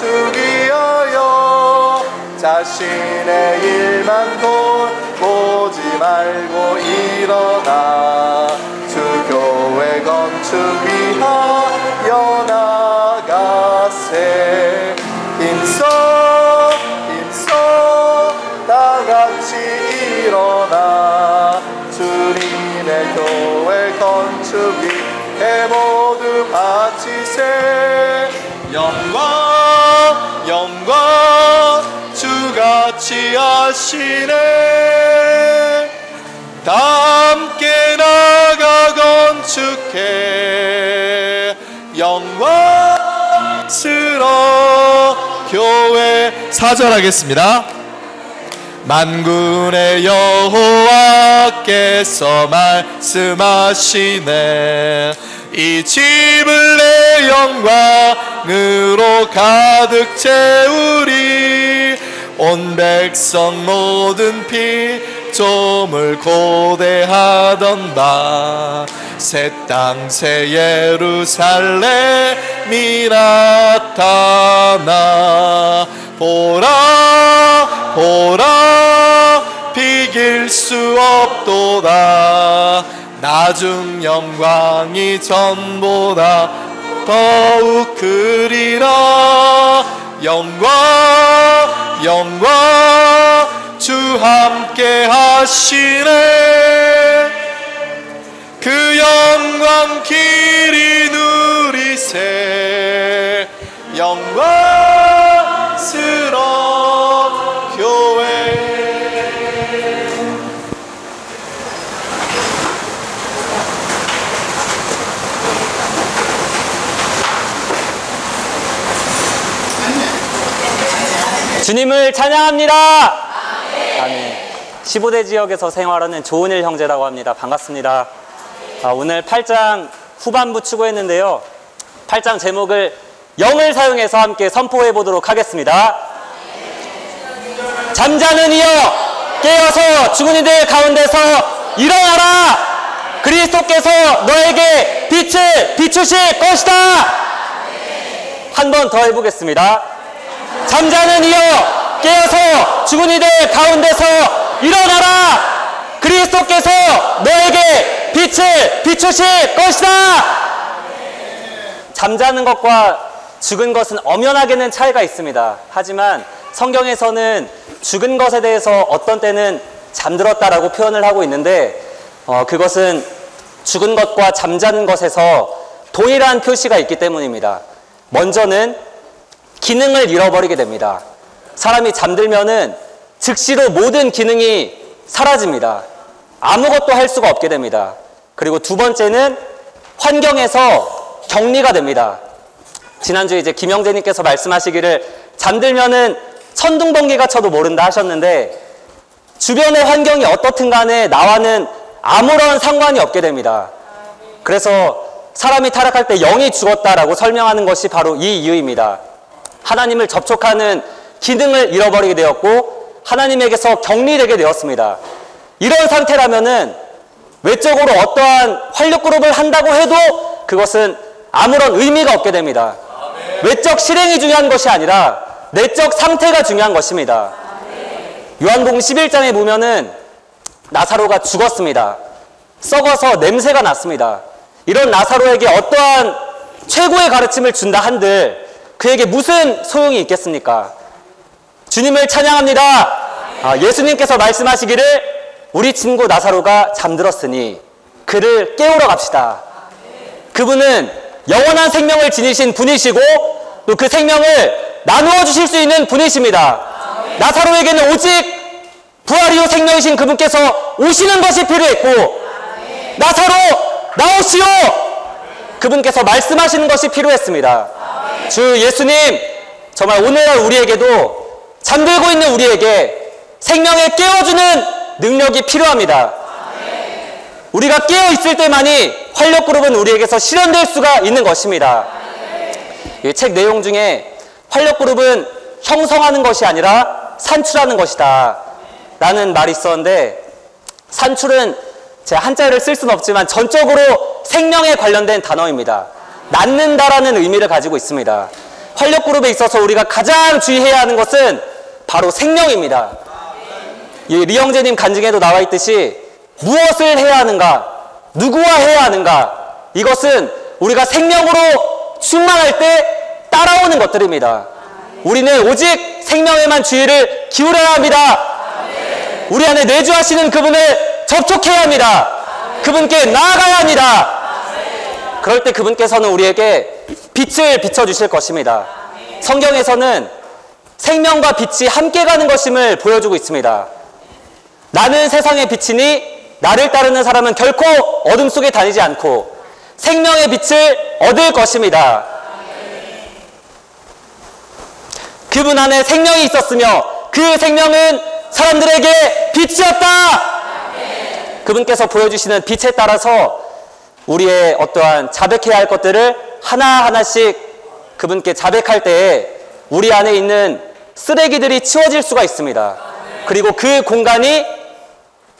건축이여여 자신의 일만 돌보지 말고 일어나 주 교회 건축 위하여 나가세. 힘써 다같이 일어나 주님의 교회 건축 위에 모두 바치세. 영광 주같이 하시네. 다 함께 나가 건축해 영광스러운 교회. 4절 하겠습니다. 만군의 여호와께서 말씀하시네. 이 집을 내 영광으로 가득 채우리. 온 백성 모든 피조물 고대하던 바 새 땅 새 예루살렘이 나타나. 보라 비길 수 없도다. 나중 영광이 전보다 더욱 크리라. 영광 주 함께 하시네. 그 영광 길이 누리세. 영광스러운 교회. 주님을 찬양합니다. 아멘. 15대 지역에서 생활하는 조은일 형제라고 합니다. 반갑습니다. 오늘 8장 후반부 추구했는데요. 8장 제목을 영을 사용해서 함께 선포해 보도록 하겠습니다. 잠자는 이여 깨어서 죽은 이들 가운데서 일어나라. 그리스도께서 너에게 빛을 비추실 것이다. 한 번 더 해보겠습니다. 잠자는 이여 깨어서 죽은 이들 가운데서 일어나라. 그리스도께서 너에게 빛을 비추실 것이다. 잠자는 것과 죽은 것은 엄연하게는 차이가 있습니다. 하지만 성경에서는 죽은 것에 대해서 어떤 때는 잠들었다라고 표현을 하고 있는데 그것은 죽은 것과 잠자는 것에서 동일한 표시가 있기 때문입니다. 먼저는 기능을 잃어버리게 됩니다. 사람이 잠들면은 즉시로 모든 기능이 사라집니다. 아무것도 할 수가 없게 됩니다. 그리고 두 번째는 환경에서 격리가 됩니다. 지난주에 이제 김영재님께서 말씀하시기를 잠들면은 천둥번개가 쳐도 모른다 하셨는데 주변의 환경이 어떻든 간에 나와는 아무런 상관이 없게 됩니다. 그래서 사람이 타락할 때 영이 죽었다라고 설명하는 것이 바로 이 이유입니다. 하나님을 접촉하는 기능을 잃어버리게 되었고 하나님에게서 격리되게 되었습니다. 이런 상태라면은 외적으로 어떠한 활력그룹을 한다고 해도 그것은 아무런 의미가 없게 됩니다. 외적 실행이 중요한 것이 아니라 내적 상태가 중요한 것입니다. 요한복음 11장에 보면은 나사로가 죽었습니다. 썩어서 냄새가 났습니다. 이런 나사로에게 어떠한 최고의 가르침을 준다 한들 그에게 무슨 소용이 있겠습니까? 주님을 찬양합니다. 예수님께서 말씀하시기를 우리 친구 나사로가 잠들었으니 그를 깨우러 갑시다. 그분은 영원한 생명을 지니신 분이시고 또 그 생명을 나누어 주실 수 있는 분이십니다. 나사로에게는 오직 부활이요 생명이신 그분께서 오시는 것이 필요했고 나사로 나오시오! 그분께서 말씀하시는 것이 필요했습니다. 주 예수님 정말 오늘날 우리에게도 잠들고 있는 우리에게 생명에 깨워주는 능력이 필요합니다. 우리가 깨어있을 때만이 활력그룹은 우리에게서 실현될 수가 있는 것입니다. 이 책 내용 중에 활력그룹은 형성하는 것이 아니라 산출하는 것이다 라는 말이 있었는데 산출은 제가 한자를 쓸 수는 없지만 전적으로 생명에 관련된 단어입니다. 낳는다라는 의미를 가지고 있습니다. 활력그룹에 있어서 우리가 가장 주의해야 하는 것은 바로 생명입니다. 리영재님 간증에도 나와 있듯이 무엇을 해야 하는가, 누구와 해야 하는가, 이것은 우리가 생명으로 충만할 때 따라오는 것들입니다. 우리는 오직 생명에만 주의를 기울여야 합니다. 우리 안에 내주하시는 그분을 접촉해야 합니다. 그분께 나아가야 합니다. 그럴 때 그분께서는 우리에게 빛을 비춰주실 것입니다. 성경에서는 생명과 빛이 함께 가는 것임을 보여주고 있습니다. 나는 세상의 빛이니 나를 따르는 사람은 결코 어둠 속에 다니지 않고 생명의 빛을 얻을 것입니다. 그분 안에 생명이 있었으며 그 생명은 사람들에게 빛이었다. 그분께서 보여주시는 빛에 따라서 우리의 어떠한 자백해야 할 것들을 하나하나씩 그분께 자백할 때에 우리 안에 있는 쓰레기들이 치워질 수가 있습니다. 그리고 그 공간이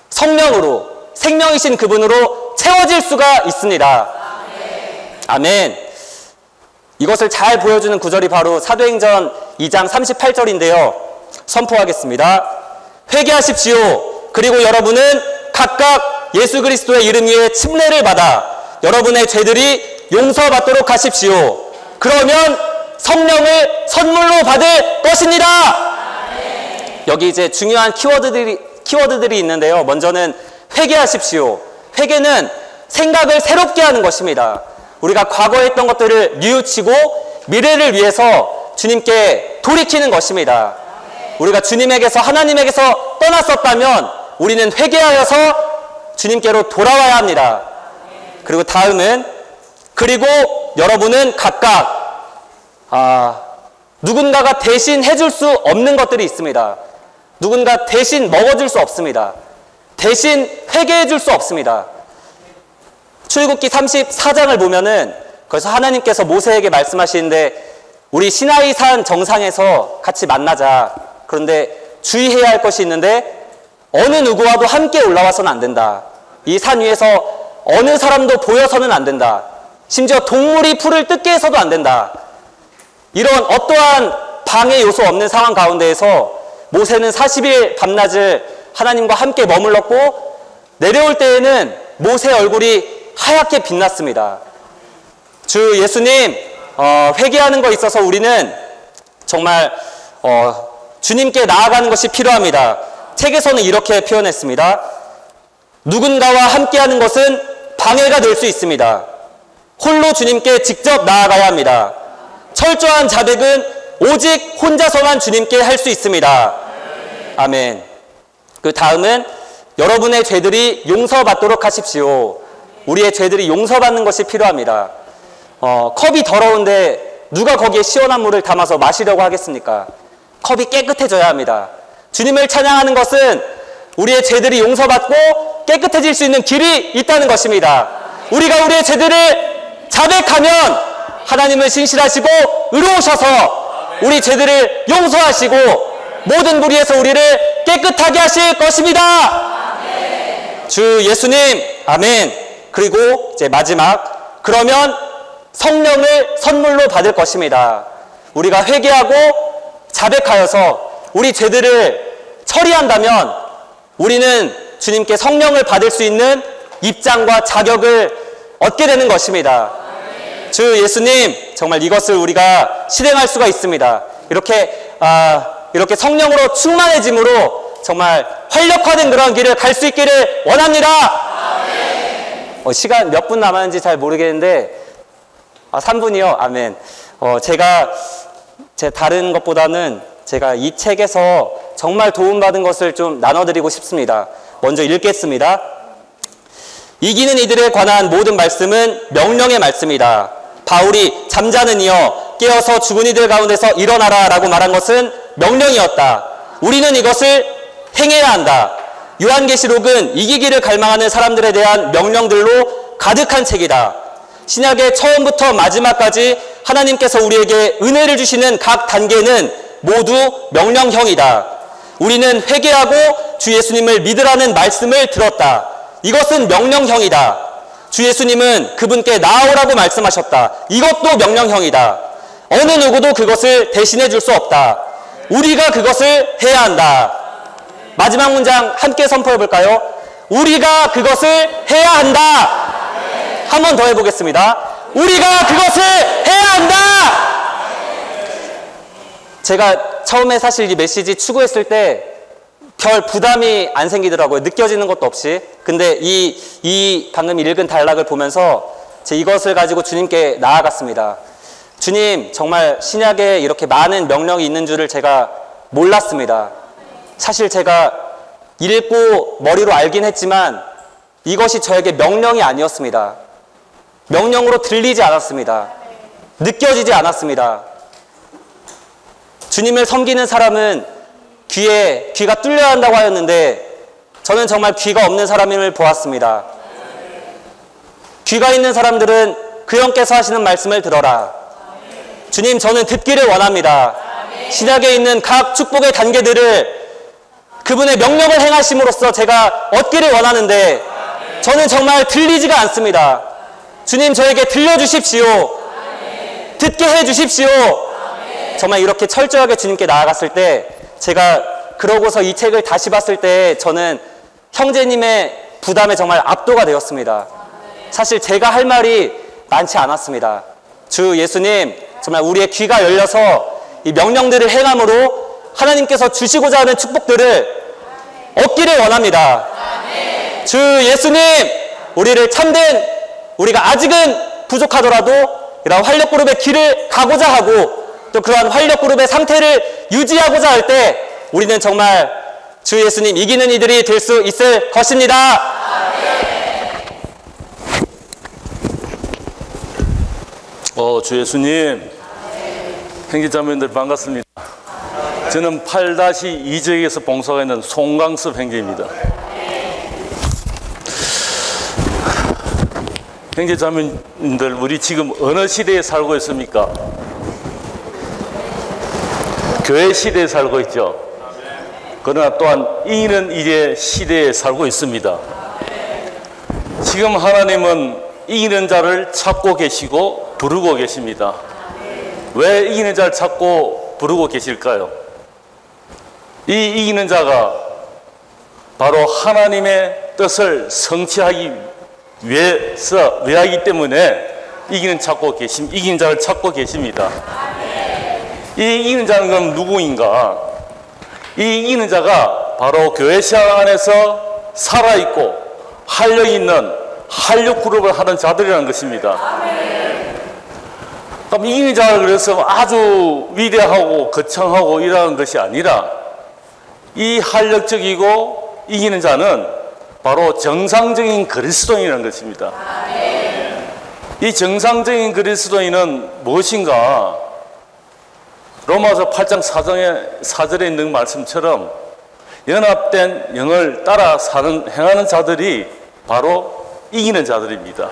성령으로, 생명이신 그분으로 채워질 수가 있습니다. 아멘. 이것을 잘 보여주는 구절이 바로 사도행전 2장 38절인데요. 선포하겠습니다. 회개하십시오. 그리고 여러분은 각각 예수 그리스도의 이름 위에 침례를 받아 여러분의 죄들이 용서받도록 하십시오. 그러면 성령을 선물로 받을 것입니다. 여기 이제 중요한 키워드들이 있는데요. 먼저는 회개하십시오. 회개는 생각을 새롭게 하는 것입니다. 우리가 과거에 했던 것들을 뉘우치고 미래를 위해서 주님께 돌이키는 것입니다. 우리가 주님에게서, 하나님에게서 떠났었다면 우리는 회개하여서 주님께로 돌아와야 합니다. 그리고 다음은, 그리고 여러분은 각각 누군가가 대신 해줄 수 없는 것들이 있습니다. 누군가 대신 먹어줄 수 없습니다. 대신 회개해 줄 수 없습니다. 출애굽기 34장을 보면은 거기서 하나님께서 모세에게 말씀하시는데 우리 시나이 산 정상에서 같이 만나자. 그런데 주의해야 할 것이 있는데 어느 누구와도 함께 올라와서는 안 된다. 이 산 위에서 어느 사람도 보여서는 안 된다. 심지어 동물이 풀을 뜯게 해서도 안 된다. 이런 어떠한 방해 요소 없는 상황 가운데에서 모세는 40일 밤낮을 하나님과 함께 머물렀고 내려올 때에는 모세의 얼굴이 하얗게 빛났습니다. 주 예수님, 회개하는 것에 있어서 우리는 정말 주님께 나아가는 것이 필요합니다. 책에서는 이렇게 표현했습니다. 누군가와 함께하는 것은 방해가 될 수 있습니다. 홀로 주님께 직접 나아가야 합니다. 철저한 자백은 오직 혼자서만 주님께 할 수 있습니다. 아멘. 그 다음은 여러분의 죄들이 용서받도록 하십시오. 우리의 죄들이 용서받는 것이 필요합니다. 컵이 더러운데 누가 거기에 시원한 물을 담아서 마시려고 하겠습니까? 컵이 깨끗해져야 합니다. 주님을 찬양하는 것은 우리의 죄들이 용서받고 깨끗해질 수 있는 길이 있다는 것입니다. 우리가 우리의 죄들을 자백하면 하나님은 신실하시고 의로우셔서 우리 죄들을 용서하시고 모든 불의에서 우리를 깨끗하게 하실 것입니다. 주 예수님, 아멘. 그리고 이제 마지막, 그러면 성령을 선물로 받을 것입니다. 우리가 회개하고 자백하여서 우리 죄들을 처리한다면 우리는 주님께 성령을 받을 수 있는 입장과 자격을 얻게 되는 것입니다. 주 예수님, 정말 이것을 우리가 실행할 수가 있습니다. 이렇게 성령으로 충만해짐으로 정말 활력화된 그런 길을 갈 수 있기를 원합니다. 시간 몇 분 남았는지 잘 모르겠는데 3분이요. 아멘. 제가 다른 것보다는 제가 이 책에서 정말 도움받은 것을 좀 나눠드리고 싶습니다. 먼저 읽겠습니다. 이기는 이들에 관한 모든 말씀은 명령의 말씀이다. 바울이 잠자는 이여 깨어서 죽은 이들 가운데서 일어나라 라고 말한 것은 명령이었다. 우리는 이것을 행해야 한다. 요한계시록은 이기기를 갈망하는 사람들에 대한 명령들로 가득한 책이다. 신약의 처음부터 마지막까지 하나님께서 우리에게 은혜를 주시는 각 단계는 모두 명령형이다. 우리는 회개하고 주 예수님을 믿으라는 말씀을 들었다. 이것은 명령형이다. 주 예수님은 그분께 나아오라고 말씀하셨다. 이것도 명령형이다. 어느 누구도 그것을 대신해 줄 수 없다. 우리가 그것을 해야 한다. 마지막 문장 함께 선포해 볼까요? 우리가 그것을 해야 한다. 한 번 더 해보겠습니다. 우리가 그것을 해야 한다. 제가 처음에 사실 이 메시지 추구했을 때 별 부담이 안 생기더라고요. 느껴지는 것도 없이. 근데 이 방금 읽은 단락을 보면서 제 이것을 가지고 주님께 나아갔습니다. 주님, 정말 신약에 이렇게 많은 명령이 있는 줄을 제가 몰랐습니다. 사실 제가 읽고 머리로 알긴 했지만 이것이 저에게 명령이 아니었습니다. 명령으로 들리지 않았습니다. 느껴지지 않았습니다. 주님을 섬기는 사람은 귀가 뚫려야 한다고 하였는데 저는 정말 귀가 없는 사람임을 보았습니다. 귀가 있는 사람들은 그 영께서 하시는 말씀을 들어라. 주님, 저는 듣기를 원합니다. 신약에 있는 각 축복의 단계들을 그분의 명령을 행하심으로써 제가 얻기를 원하는데 저는 정말 들리지가 않습니다. 주님, 저에게 들려주십시오. 듣게 해주십시오. 정말 이렇게 철저하게 주님께 나아갔을 때 제가 그러고서 이 책을 다시 봤을 때 저는 형제님의 부담에 정말 압도가 되었습니다. 사실 제가 할 말이 많지 않았습니다. 주 예수님, 정말 우리의 귀가 열려서 이 명령들을 행함으로 하나님께서 주시고자 하는 축복들을 얻기를 원합니다. 주 예수님, 우리를 참된, 우리가 아직은 부족하더라도 이런 활력그룹의 길을 가고자 하고 또 그러한 활력그룹의 상태를 유지하고자 할 때 우리는 정말 주 예수님 이기는 이들이 될 수 있을 것입니다. 주 예수님, 형제자매들 반갑습니다. 저는 8-2지역에서 봉사하고 있는 송강섭 형제입니다. 형제자매들, 우리 지금 어느 시대에 살고 있습니까? 교회 시대에 살고 있죠. 그러나 또한 이기는 이제 시대에 살고 있습니다. 지금 하나님은 이기는 자를 찾고 계시고 부르고 계십니다. 왜 이기는 자를 찾고 부르고 계실까요? 이 이기는 자가 바로 하나님의 뜻을 성취하기 위하기 때문에 이기는 자를 찾고 계십니다. 이 이기는 자는 그럼 누구인가? 이 이기는 자가 바로 교회 시장 안에서 살아있고 활력 있는 활력 그룹을 하는 자들이라는 것입니다. 그럼 이기는 자를 그래서 아주 위대하고 거창하고 이러한 것이 아니라 이 활력적이고 이기는 자는 바로 정상적인 그리스도인이라는 것입니다. 이 정상적인 그리스도인은 무엇인가? 로마서 8장 4절에 있는 말씀처럼 연합된 영을 따라 행하는 자들이 바로 이기는 자들입니다.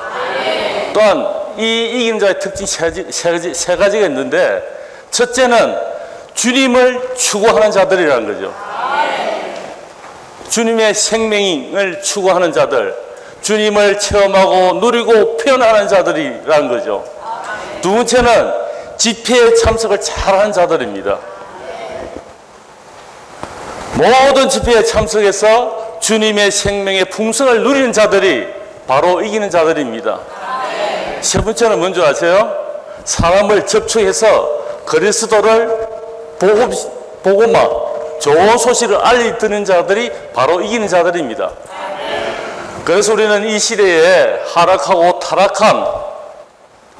또한 이 이기는 자의 특징 세 가지가 있는데, 첫째는 주님을 추구하는 자들이라는 거죠. 주님의 생명을 추구하는 자들, 주님을 체험하고 누리고 표현하는 자들이라는 거죠. 두 번째는 집회에 참석을 잘하는 자들입니다. 모든 집회에 참석해서 주님의 생명의 풍성을 누리는 자들이 바로 이기는 자들입니다. 세 번째는 뭔지 아세요? 사람을 접촉해서 그리스도를 복음화, 좋은 소식을 알리는 자들이 바로 이기는 자들입니다. 그래서 우리는 이 시대에 하락하고 타락한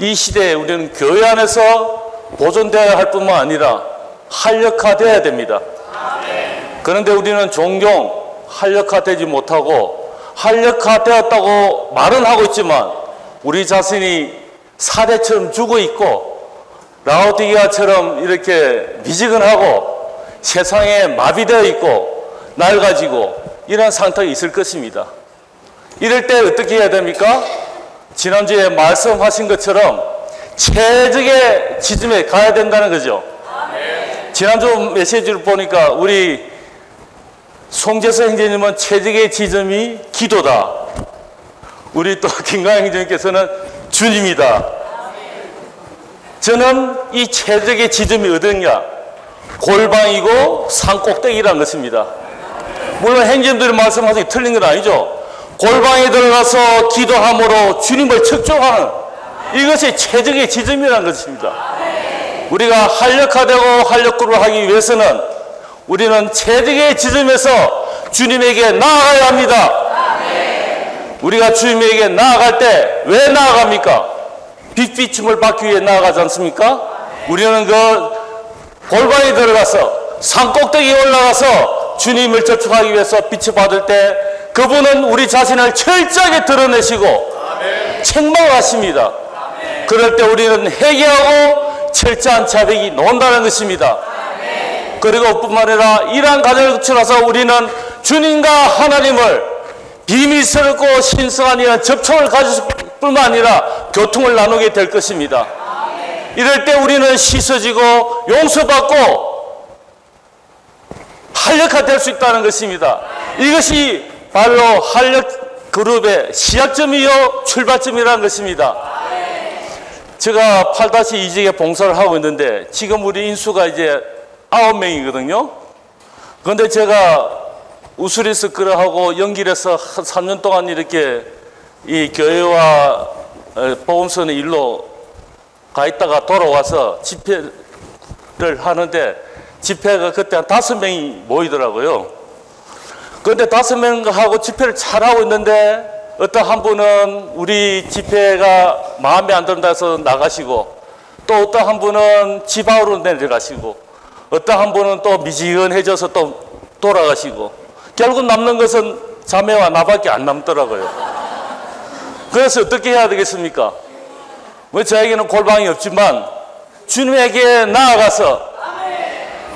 이 시대에 우리는 교회 안에서 보존되어야 할 뿐만 아니라 활력화되어야 됩니다. 그런데 우리는 종종 활력화되지 못하고 활력화되었다고 말은 하고 있지만 우리 자신이 사대처럼 죽어 있고 라오디게아처럼 이렇게 미지근하고 세상에 마비되어 있고 낡아지고 이런 상태가 있을 것입니다. 이럴 때 어떻게 해야 됩니까? 지난주에 말씀하신 것처럼 최적의 지점에 가야 된다는 거죠. 지난주 메시지를 보니까 우리 송재서 형제님은 최적의 지점이 기도다. 우리 또 김강현 형제님께서는 주님이다. 저는 이 최적의 지점이 어디냐? 골방이고 산꼭대기라는 것입니다. 물론 행진들이 말씀하신 틀린 건 아니죠. 골방에 들어가서 기도함으로 주님을 측정하는 이것이 최적의 지점이라는 것입니다. 우리가 활력화되고 활력구를 하기 위해서는 우리는 최적의 지점에서 주님에게 나아가야 합니다. 우리가 주님에게 나아갈 때 왜 나아갑니까? 빛비춤을 받기 위해 나아가지 않습니까? 우리는 그 골방에 들어가서 산꼭대기에 올라가서 주님을 접촉하기 위해서 빛을 받을 때 그분은 우리 자신을 철저하게 드러내시고 책망하십니다. 그럴 때 우리는 회개하고 철저한 자백이 나온다는 것입니다. 그리고 뿐만 아니라 이러한 과정을 거쳐서 우리는 주님과 하나님을 비밀스럽고 신성한 이런 접촉을 가질 뿐만 아니라 교통을 나누게 될 것입니다. 이럴 때 우리는 씻어지고 용서받고 활력화될 수 있다는 것입니다. 이것이 바로 활력 그룹의 시작점이요 출발점이라는 것입니다. 제가 8-2직에 봉사를 하고 있는데 지금 우리 인수가 이제 9명이거든요. 그런데 제가 우수리스 끌어하고 연길에서 한 3년 동안 이렇게 이 교회와 복음서는 일로 가 있다가 돌아와서 집회를 하는데 집회가 그때 한 5명이 모이더라고요. 그런데 5명하고 집회를 잘하고 있는데 어떤 한 분은 우리 집회가 마음에 안 든다 해서 나가시고 또 어떤 한 분은 집 밖으로 내려가시고 어떤 한 분은 또 미지근해져서 또 돌아가시고 결국 남는 것은 자매와 나밖에 안 남더라고요. 그래서 어떻게 해야 되겠습니까? 뭐 저에게는 골방이 없지만 주님에게 나아가서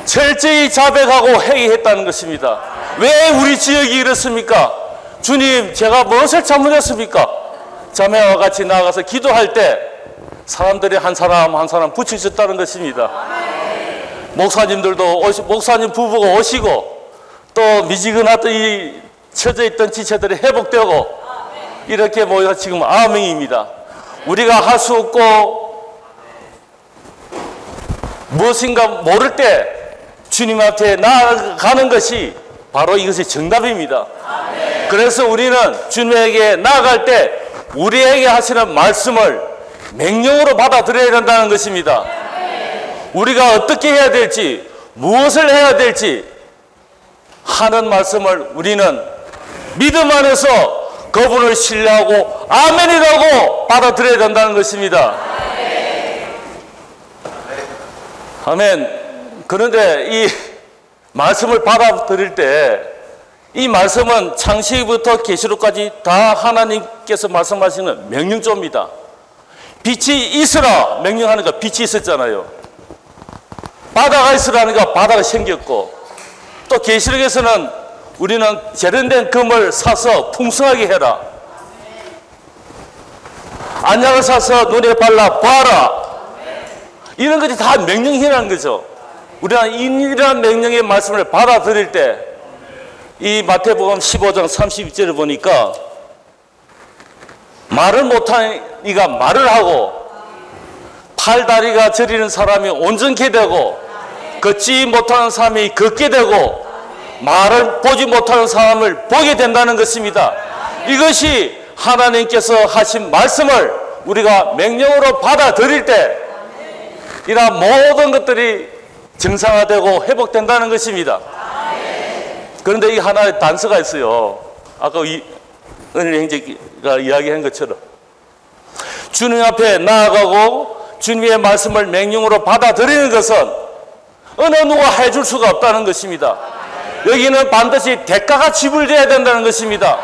철저히 자백하고 회개했다는 것입니다. 왜 우리 지역이 이렇습니까? 주님, 제가 무엇을 잘못했습니까? 자매와 같이 나아가서 기도할 때 사람들이 한 사람 한 사람 붙여졌다는 것입니다. 목사님들도 목사님 부부가 오시고 또 미지근하던 이 처져 있던 지체들이 회복되고 이렇게 모여서 지금 9명입니다. 우리가 할 수 없고 무엇인가 모를 때 주님 앞에 나아가는 것이 바로 이것이 정답입니다. 그래서 우리는 주님에게 나아갈 때 우리에게 하시는 말씀을 맹령으로 받아들여야 된다는 것입니다. 우리가 어떻게 해야 될지 무엇을 해야 될지 하는 말씀을 우리는 믿음 안에서 그분을 신뢰하고 아멘이라고 받아들여야 된다는 것입니다. 아멘. 그런데 이 말씀을 받아들일 때 이 말씀은 창세기부터 계시록까지 다 하나님께서 말씀하시는 명령조입니다. 빛이 있으라 명령하니까 빛이 있었잖아요. 바다가 있으라니까 바다가 생겼고 또 계시록에서는 우리는 재련된 금을 사서 풍성하게 해라. 안약을 사서 눈에 발라 봐라. 이런 것이 다 명령이라는 거죠. 우리는 이러한 명령의 말씀을 받아들일 때 이 마태복음 15장 32절을 보니까 말을 못하는 이가 말을 하고 팔다리가 저리는 사람이 온전케 되고 걷지 못하는 사람이 걷게 되고 말을 보지 못하는 사람을 보게 된다는 것입니다. 이것이 하나님께서 하신 말씀을 우리가 명령으로 받아들일 때 이러한 모든 것들이 정상화되고 회복된다는 것입니다. 그런데 이 하나의 단서가 있어요. 아까 은혜 형제가 이야기한 것처럼 주님 앞에 나아가고 주님의 말씀을 명령으로 받아들이는 것은 어느 누가 해줄 수가 없다는 것입니다. 여기는 반드시 대가가 지불돼야 된다는 것입니다.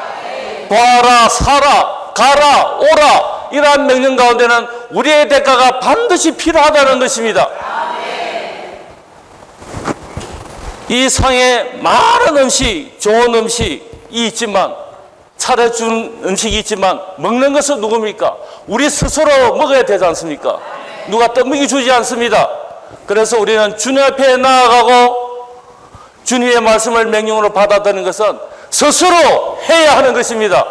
봐라, 사라, 가라, 오라 이러한 명령 가운데는 우리의 대가가 반드시 필요하다는 것입니다. 이 상에 많은 음식, 좋은 음식이 있지만 차려준 음식이 있지만 먹는 것은 누굽니까? 우리 스스로 먹어야 되지 않습니까? 누가 떠먹이 주지 않습니다. 그래서 우리는 주님 앞에 나아가고 주님의 말씀을 명령으로 받아들이는 것은 스스로 해야 하는 것입니다.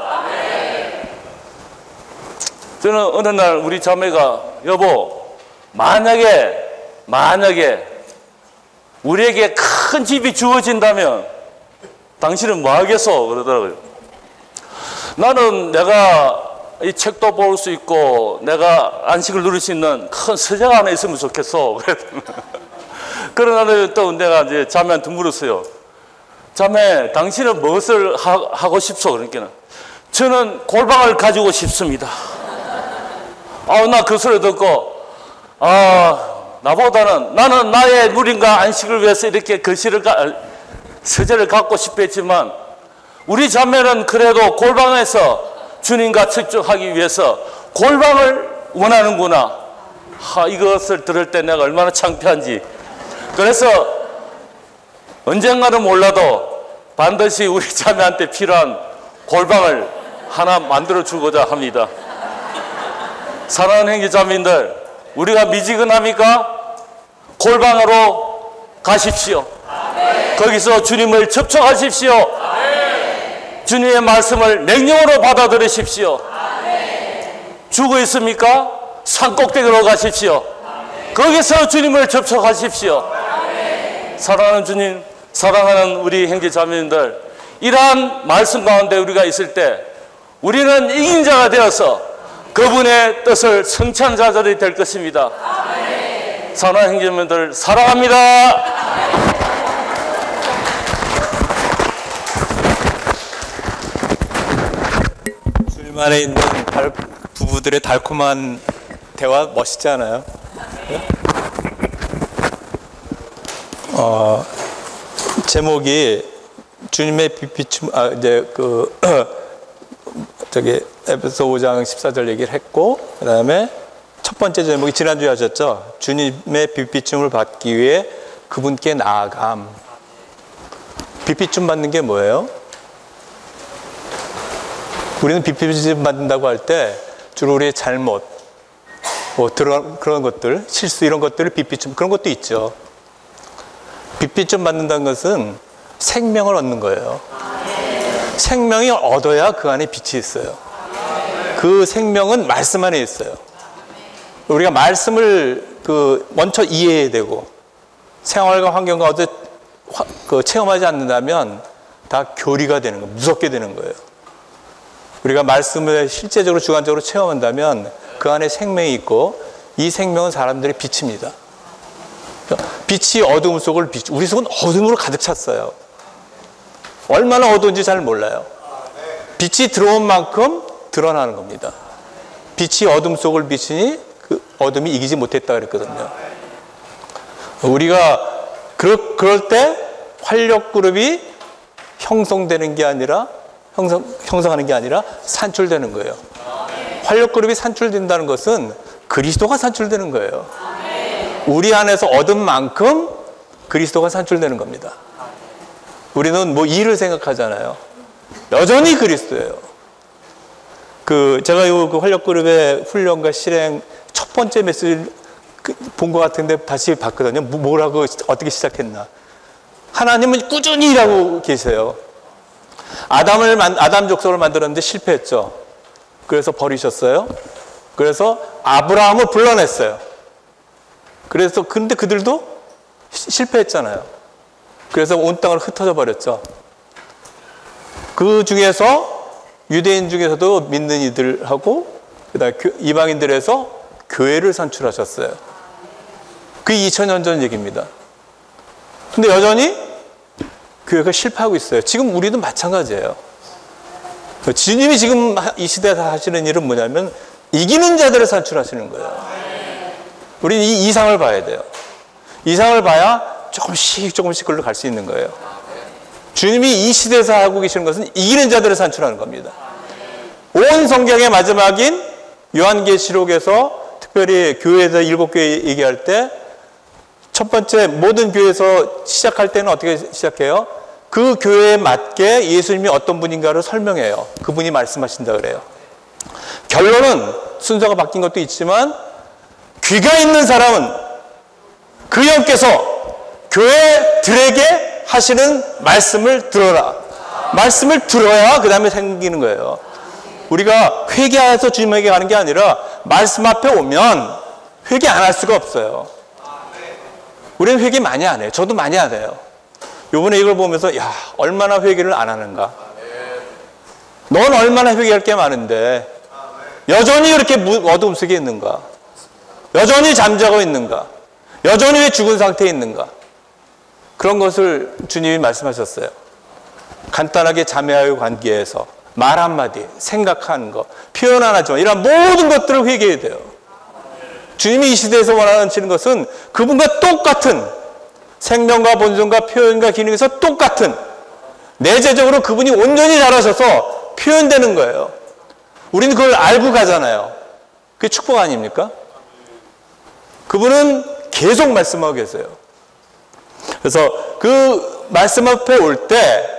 저는 어느 날 우리 자매가 여보 만약에 우리에게 큰 집이 주어진다면 당신은 뭐 하겠어? 그러더라고요. 나는 내가 이 책도 볼 수 있고 내가 안식을 누릴 수 있는 큰 서재가 하나 있으면 좋겠어. 그러나 또 내가 이제 자매한테 물었어요. 자매, 당신은 무엇을 하고 싶소? 그러니까 저는 골방을 가지고 싶습니다. 나 그 소리 듣고 나는 나의 누림과 안식을 위해서 이렇게 서재를 갖고 싶어 했지만 우리 자매는 그래도 골방에서 주님과 집중하기 위해서 골방을 원하는구나. 이것을 들을 때 내가 얼마나 창피한지. 그래서 언젠가는 몰라도 반드시 우리 자매한테 필요한 골방을 하나 만들어 주고자 합니다. 사랑하는 형제자매님들, 우리가 미지근합니까? 골방으로 가십시오. 거기서 주님을 접촉하십시오. 주님의 말씀을 냉정으로 받아들이십시오. 죽어 있습니까? 산꼭대기로 가십시오. 거기서 주님을 접촉하십시오. 사랑하는 주님, 사랑하는 우리 형제자매님들, 이러한 말씀 가운데 우리가 있을 때 우리는 이긴 자가 되어서 그분의 뜻을 성취한 자들이 될 것입니다. 사랑하는 형제자매님들, 사랑합니다. 주님안에 있는 부부들의 달콤한 대화 멋있지 않아요? 제목이 주님의 빛비춤, 에베소 5장 14절 얘기를 했고, 그 다음에 첫 번째 제목이 지난주에 하셨죠. 주님의 빛비춤을 받기 위해 그분께 나아감. 빛비춤 받는 게 뭐예요? 우리는 빛비춤 받는다고 할 때 주로 우리의 잘못, 그런 것들, 실수 이런 것들을 빛비춤, 그런 것도 있죠. 빛비춤 받는다는 것은 생명을 얻는 거예요. 생명이 얻어야 그 안에 빛이 있어요. 그 생명은 말씀 안에 있어요. 우리가 말씀을 먼저 이해해야 되고, 생활과 환경 가운데 체험하지 않는다면 다 교리가 되는 거예요. 무섭게 되는 거예요. 우리가 말씀을 실제적으로 주관적으로 체험한다면 그 안에 생명이 있고, 이 생명은 사람들의 빛입니다. 빛이 어둠 속을 우리 속은 어둠으로 가득 찼어요. 얼마나 어두운지 잘 몰라요. 빛이 들어온 만큼 드러나는 겁니다. 빛이 어둠 속을 비치니 그 어둠이 이기지 못했다 그랬거든요. 우리가 그럴 때 활력그룹이 형성되는 게 아니라 형성하는 게 아니라 산출되는 거예요. 활력그룹이 산출된다는 것은 그리스도가 산출되는 거예요. 우리 안에서 얻은 만큼 그리스도가 산출되는 겁니다. 우리는 일을 생각하잖아요. 여전히 그리스도예요. 제가 그 활력그룹의 훈련과 실행 첫 번째 메시지를 본 것 같은데 다시 봤거든요. 뭐라고 어떻게 시작했나. 하나님은 꾸준히 일하고 계세요. 아담 족속을 만들었는데 실패했죠. 그래서 버리셨어요. 그래서 아브라함을 불러냈어요. 근데 그들도 실패했잖아요. 그래서 온 땅을 흩어져 버렸죠. 그 중에서 유대인 중에서도 믿는 이들하고 그다음에 이방인들에서 교회를 산출하셨어요. 그게 2000년 전 얘기입니다. 근데 여전히 교회가 실패하고 있어요. 지금 우리도 마찬가지예요. 주님이 지금 이 시대에서 하시는 일은 뭐냐면 이기는 자들을 산출하시는 거예요. 우리는 이 이상을 봐야 돼요. 이상을 봐야 조금씩 글로 갈 수 있는 거예요. 주님이 이 시대에서 하고 계시는 것은 이기는 자들을 산출하는 겁니다. 온 성경의 마지막인 요한계시록에서 특별히 교회에서 7교회 얘기할 때 첫 번째 모든 교회에서 시작할 때는 어떻게 시작해요? 그 교회에 맞게 예수님이 어떤 분인가를 설명해요. 그분이 말씀하신다 그래요. 결론은 순서가 바뀐 것도 있지만 귀가 있는 사람은 그 영께서 교회들에게 하시는 말씀을 들어라. 말씀을 들어야 그 다음에 생기는 거예요. 우리가 회개해서 주님에게 가는 게 아니라 말씀 앞에 오면 회개 안 할 수가 없어요. 우리는 회개 많이 안 해요. 저도 많이 안 해요. 요번에 이걸 보면서 야, 얼마나 회개를 안 하는가. 넌 얼마나 회개할 게 많은데 여전히 이렇게 어둠 속에 있는가? 여전히 잠자고 있는가? 여전히 왜 죽은 상태에 있는가? 그런 것을 주님이 말씀하셨어요. 간단하게 자매와의 관계에서 말 한마디, 생각하는 것, 표현 안 하지만 이런 모든 것들을 회개해야 돼요. 주님이 이 시대에서 원하시는 것은 그분과 똑같은 생명과 본성과 표현과 기능에서 똑같은 내재적으로 그분이 온전히 잘하셔서 표현되는 거예요. 우리는 그걸 알고 가잖아요. 그게 축복 아닙니까? 그분은 계속 말씀하고 계세요. 그래서 그 말씀 앞에 올 때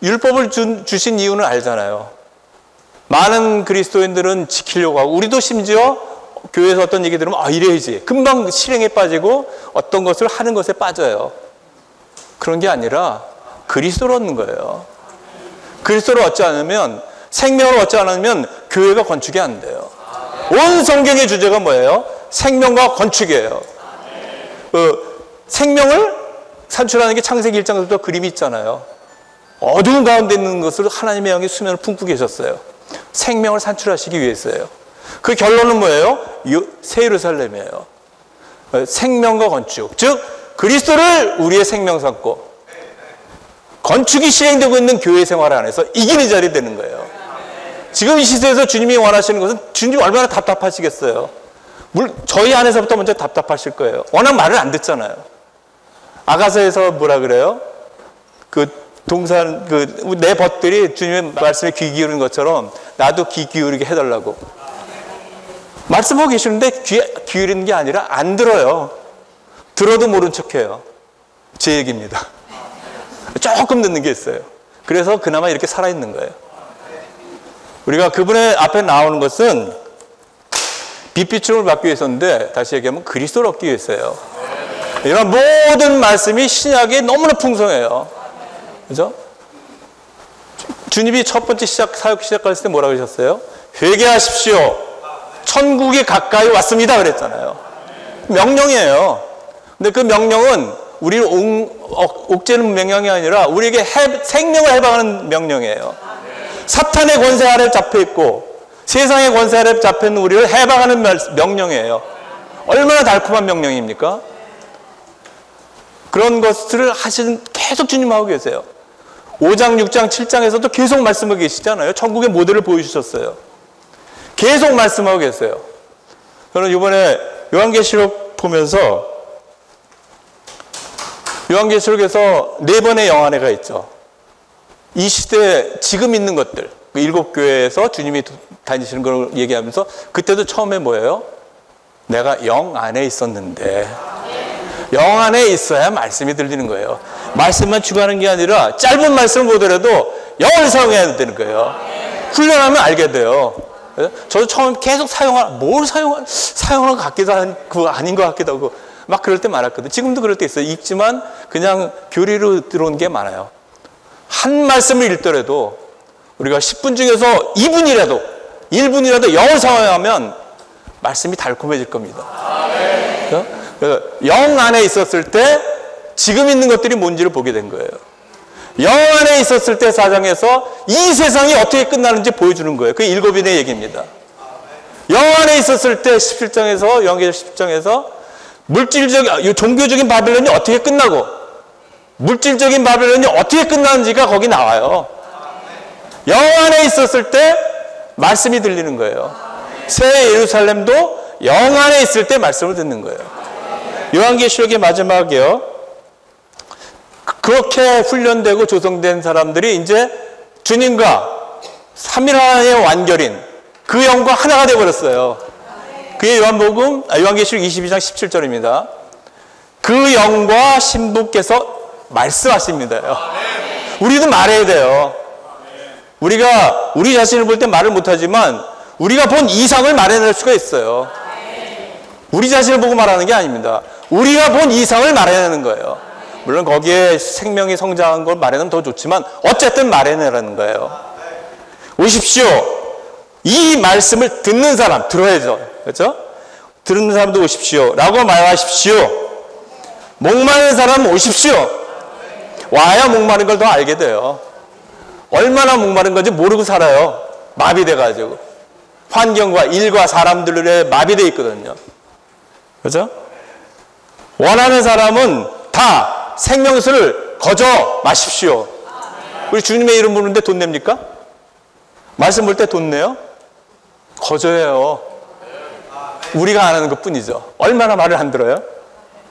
율법을 주신 이유는 알잖아요. 많은 그리스도인들은 지키려고 하고 우리도 심지어 교회에서 어떤 얘기 들으면 아 이래야지 금방 실행에 빠지고 어떤 것을 하는 것에 빠져요. 그런 게 아니라 그리스도를 얻는 거예요. 그리스도를 얻지 않으면 생명을 얻지 않으면 교회가 건축이 안 돼요. 온 성경의 주제가 뭐예요? 생명과 건축이에요. 생명을 산출하는 게 창세기 1장부터 그림이 있잖아요. 어두운 가운데 있는 것을 하나님의 영이 수면을 품고 계셨어요. 생명을 산출하시기 위해서예요. 그 결론은 뭐예요? 새 예루살렘이에요. 생명과 건축, 즉 그리스도를 우리의 생명 삼고 건축이 실행되고 있는 교회 생활 안에서 이기는 자리 되는 거예요. 지금 이 시대에서 주님이 원하시는 것은 주님이 얼마나 답답하시겠어요. 저희 안에서부터 먼저 답답하실 거예요. 워낙 말을 안 듣잖아요. 아가서에서 뭐라 그래요? 내 벗들이 주님의 말씀에 귀 기울이는 것처럼 나도 귀 기울이게 해달라고. 말씀하고 계시는데 귀 기울이는 게 아니라 안 들어요. 들어도 모른 척해요. 제 얘기입니다. 조금 듣는 게 있어요. 그래서 그나마 이렇게 살아있는 거예요. 우리가 그분의 앞에 나오는 것은 빛비춤을 받기 위해서인데 다시 얘기하면 그리스도를 얻기 위해서예요. 이런 모든 말씀이 신약에 너무나 풍성해요. 그죠? 주님이 첫 번째 사역 시작했을 때 뭐라고 하셨어요? 회개하십시오. 천국이 가까이 왔습니다. 그랬잖아요. 명령이에요. 근데 그 명령은 우리를 옥죄는 명령이 아니라 우리에게 생명을 해방하는 명령이에요. 사탄의 권세 아래 잡혀있고 세상의 권세 아래 잡혀있는 우리를 해방하는 명령이에요. 얼마나 달콤한 명령입니까? 그런 것들을 계속 주님 하고 계세요. 5장, 6장, 7장에서도 계속 말씀하고 계시잖아요. 천국의 모델을 보여주셨어요. 계속 말씀하고 계세요. 저는 이번에 요한계시록 보면서 요한계시록에서 4번의 영안회가 있죠. 이 시대에 지금 있는 것들, 7교회에서 주님이 다니시는 걸 얘기하면서 그때도 처음에 뭐예요? 내가 영 안에 있었는데 영 안에 있어야 말씀이 들리는 거예요. 말씀만 추구하는 게 아니라 짧은 말씀을 보더라도 영을 사용해야 되는 거예요. 훈련하면 알게 돼요. 저도 처음 계속 사용하는 것 같기도 하고 아닌 것 같기도 하고 막 그럴 때 많았거든요. 지금도 그럴 때 있어요. 읽지만 그냥 교리로 들어온 게 많아요. 한 말씀을 읽더라도 우리가 10분 중에서 2분이라도 1분이라도 영을 사용하면 말씀이 달콤해질 겁니다. 그래서 영 안에 있었을 때 지금 있는 것들이 뭔지를 보게 된 거예요. 영 안에 있었을 때 4장에서 이 세상이 어떻게 끝나는지 보여주는 거예요. 그게 7인의 얘기입니다. 영 안에 있었을 때 17장에서 요한계시록 10장에서 종교적인 바벨론이 어떻게 끝나고 물질적인 바벨론이 어떻게 끝나는지가 거기 나와요. 영 안에 있었을 때 말씀이 들리는 거예요. 새 예루살렘도 영 안에 있을 때 말씀을 듣는 거예요. 요한계시록의 마지막이요. 그렇게 훈련되고 조성된 사람들이 이제 주님과 삼위 하나의 완결인 그 영과 하나가 되어버렸어요. 그게 요한계시록 22장 17절입니다. 그 영과 신부께서 말씀하십니다. 우리도 말해야 돼요. 우리가 우리 자신을 볼 때 말을 못하지만 우리가 본 이상을 말해낼 수가 있어요. 우리 자신을 보고 말하는 게 아닙니다. 우리가 본 이상을 말해내는 거예요. 물론 거기에 생명이 성장한 걸 말해내면 더 좋지만 어쨌든 말해내라는 거예요. 오십시오. 이 말씀을 듣는 사람 들어야죠. 그렇죠? 들은 사람도 오십시오 라고 말하십시오. 목마른 사람 오십시오. 와야 목마른 걸 더 알게 돼요. 얼마나 목마른 건지 모르고 살아요. 마비돼가지고. 환경과 일과 사람들에 마비돼 있거든요. 그죠? 원하는 사람은 다 생명수를 거저 마십시오. 우리 주님의 이름 부르는데 돈 냅니까? 말씀 볼 때 돈 내요? 거저해요. 우리가 안 하는 것 뿐이죠. 얼마나 말을 안 들어요?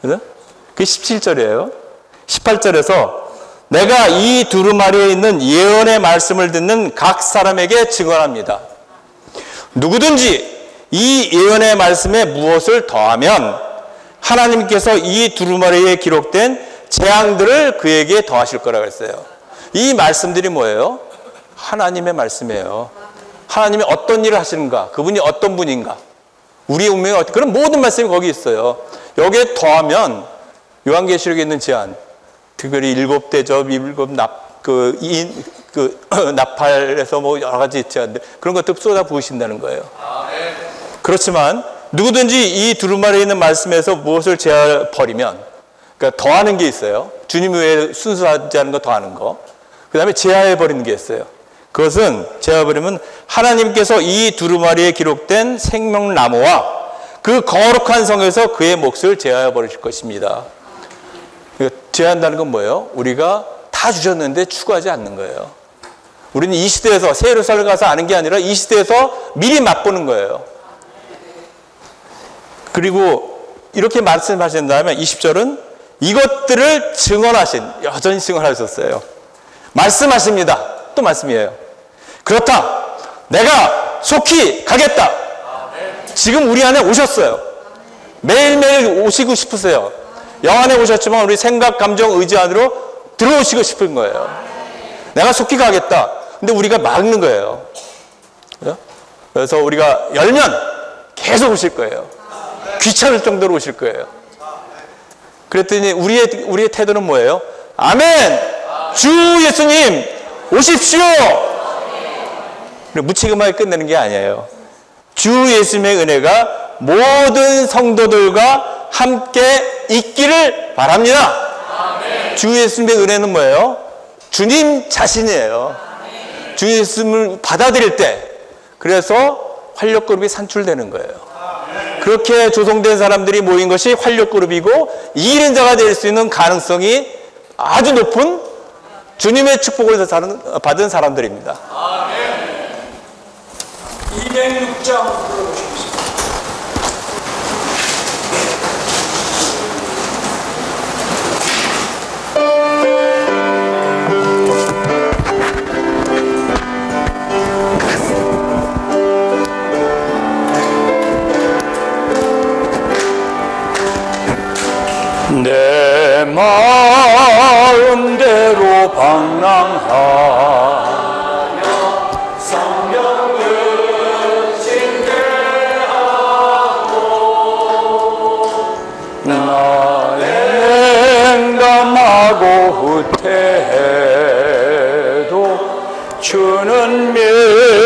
그죠? 그게 17절이에요. 18절에서 내가 이 두루마리에 있는 예언의 말씀을 듣는 각 사람에게 증언합니다. 누구든지 이 예언의 말씀에 무엇을 더하면 하나님께서 이 두루마리에 기록된 재앙들을 그에게 더하실 거라고 했어요. 이 말씀들이 뭐예요? 하나님의 말씀이에요. 하나님이 어떤 일을 하시는가, 그분이 어떤 분인가, 우리의 운명이 어떻게, 그런 모든 말씀이 거기 있어요. 여기에 더하면 요한계시록에 있는 제안, 특별히 7대접, 7 나팔에서 뭐 여러 가지 있지 않는데 그런 것들 쏟아 부으신다는 거예요. 그렇지만 누구든지 이 두루마리에 있는 말씀에서 무엇을 제하 버리면, 그러니까 더하는 게 있어요. 주님 외에 순수하지 않은 거 더하는 거. 그 다음에 제하해 버리는 게 있어요. 그것은 제하해 버리면 하나님께서 이 두루마리에 기록된 생명나무와 그 거룩한 성에서 그의 몫을 제하해 버리실 것입니다. 제한다는 건 뭐예요? 우리가 다 주셨는데 추구하지 않는 거예요. 우리는 이 시대에서 새 예루살렘 가서 아는 게 아니라 이 시대에서 미리 맛보는 거예요. 그리고 이렇게 말씀하신 다음에 20절은 이것들을 증언하신, 여전히 증언하셨어요. 말씀하십니다. 또 말씀이에요. 그렇다. 내가 속히 가겠다. 지금 우리 안에 오셨어요. 매일매일 오시고 싶으세요. 영 안에 오셨지만 우리 생각, 감정, 의지 안으로 들어오시고 싶은 거예요. 내가 속히 가겠다. 근데 우리가 막는 거예요. 그래서 우리가 열면 계속 오실 거예요. 귀찮을 정도로 오실 거예요. 그랬더니 우리의 태도는 뭐예요? 아멘! 주 예수님 오십시오! 무책임하게 끝내는 게 아니에요. 주 예수님의 은혜가 모든 성도들과 함께 있기를 바랍니다. 아멘. 주 예수님의 은혜는 뭐예요? 주님 자신이에요. 아멘. 주 예수님을 받아들일 때 그래서 활력그룹이 산출되는 거예요. 아멘. 그렇게 조성된 사람들이 모인 것이 활력그룹이고 이기는 자가 될 수 있는 가능성이 아주 높은 주님의 축복을 받은 사람들입니다. 아멘. 206장 불러주십시오. 내 마음대로 방랑하며 성령을 징계하고 나의 행감하고 후퇴해도 주는 미워하네.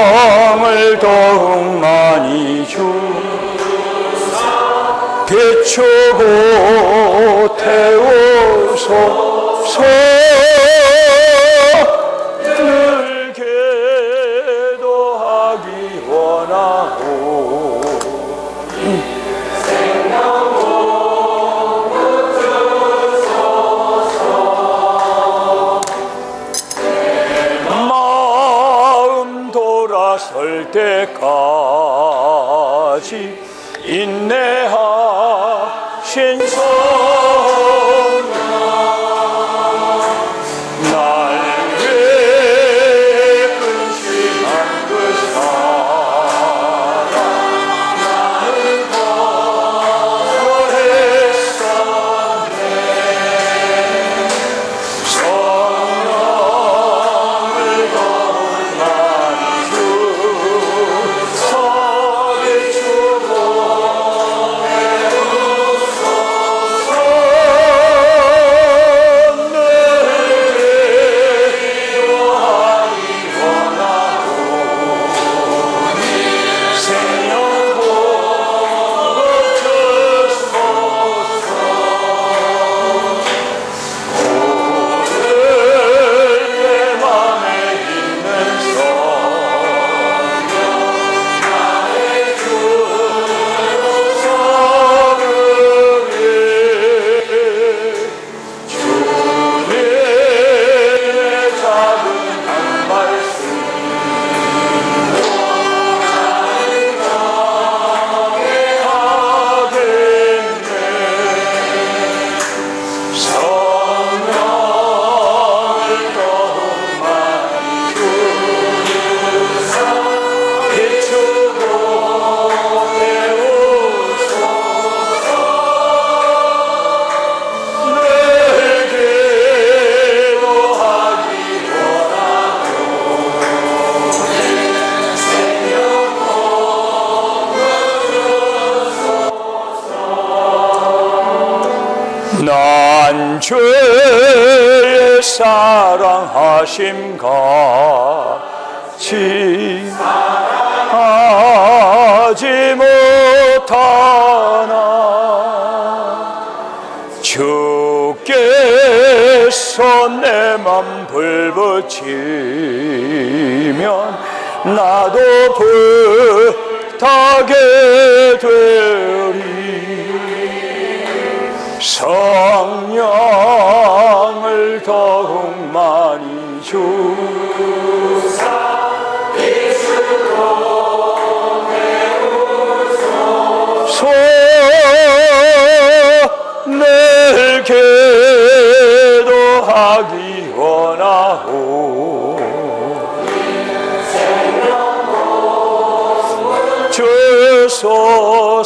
성령을 더욱 많이 주사 비추고 태우소서. 늘 기도하기 원하고 설 때까지 인내하신 성령 날 위해 근심한 그 사랑 나는 거절했었네. 성령을 주의 사랑하심 같이 하지 못하나 주께서 내 맘 불붙이면 나도 불타게 되리 성령을 더욱 많이 주사 손을 기도하기 원하오 주소서.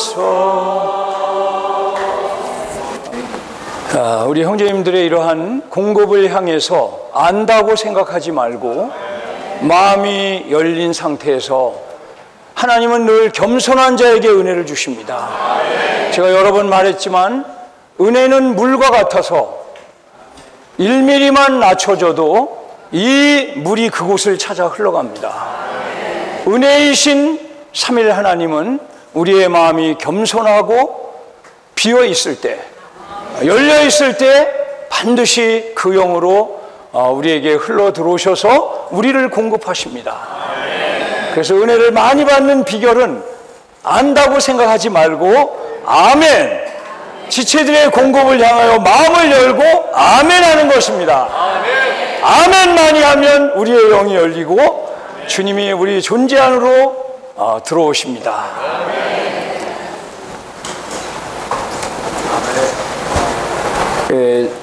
우리 형제님들의 이러한 공급을 향해서 안다고 생각하지 말고 마음이 열린 상태에서 하나님은 늘 겸손한 자에게 은혜를 주십니다. 제가 여러 번 말했지만 은혜는 물과 같아서 1mm만 낮춰줘도 이 물이 그곳을 찾아 흘러갑니다. 은혜이신 삼일 하나님은 우리의 마음이 겸손하고 비어 있을 때, 열려 있을 때 반드시 그 영으로 우리에게 흘러 들어오셔서 우리를 공급하십니다. 그래서 은혜를 많이 받는 비결은 안다고 생각하지 말고 아멘, 지체들의 공급을 향하여 마음을 열고 아멘 하는 것입니다. 아멘 많이 하면 우리의 영이 열리고 주님이 우리 존재 안으로 들어오십니다.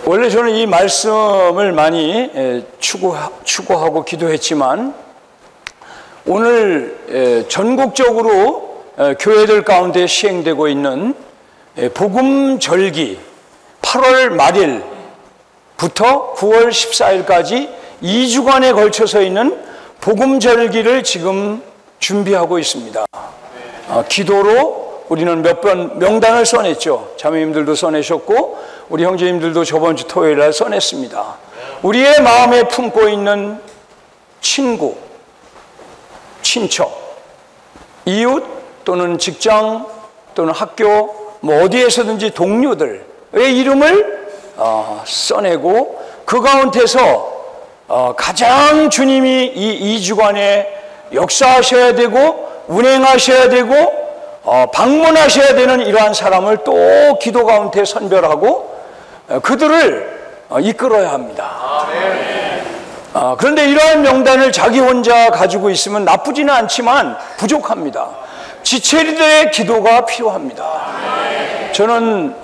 원래 저는 이 말씀을 많이 추구하고 기도했지만 오늘 전국적으로 교회들 가운데 시행되고 있는 복음절기 8월 말일부터 9월 14일까지 2주간에 걸쳐서 있는 복음절기를 지금 준비하고 있습니다. 기도로 우리는 몇 번 명단을 써냈죠. 자매님들도 써내셨고 우리 형제님들도 저번 주 토요일 날 써냈습니다. 우리의 마음에 품고 있는 친구, 친척, 이웃 또는 직장 또는 학교 뭐 어디에서든지 동료들의 이름을 써내고 그 가운데서 가장 주님이 이 2주간에 역사하셔야 되고 운행하셔야 되고 방문하셔야 되는 이러한 사람을 또 기도 가운데 선별하고 그들을 이끌어야 합니다. 그런데 이러한 명단을 자기 혼자 가지고 있으면 나쁘지는 않지만 부족합니다. 지체들의 기도가 필요합니다. 저는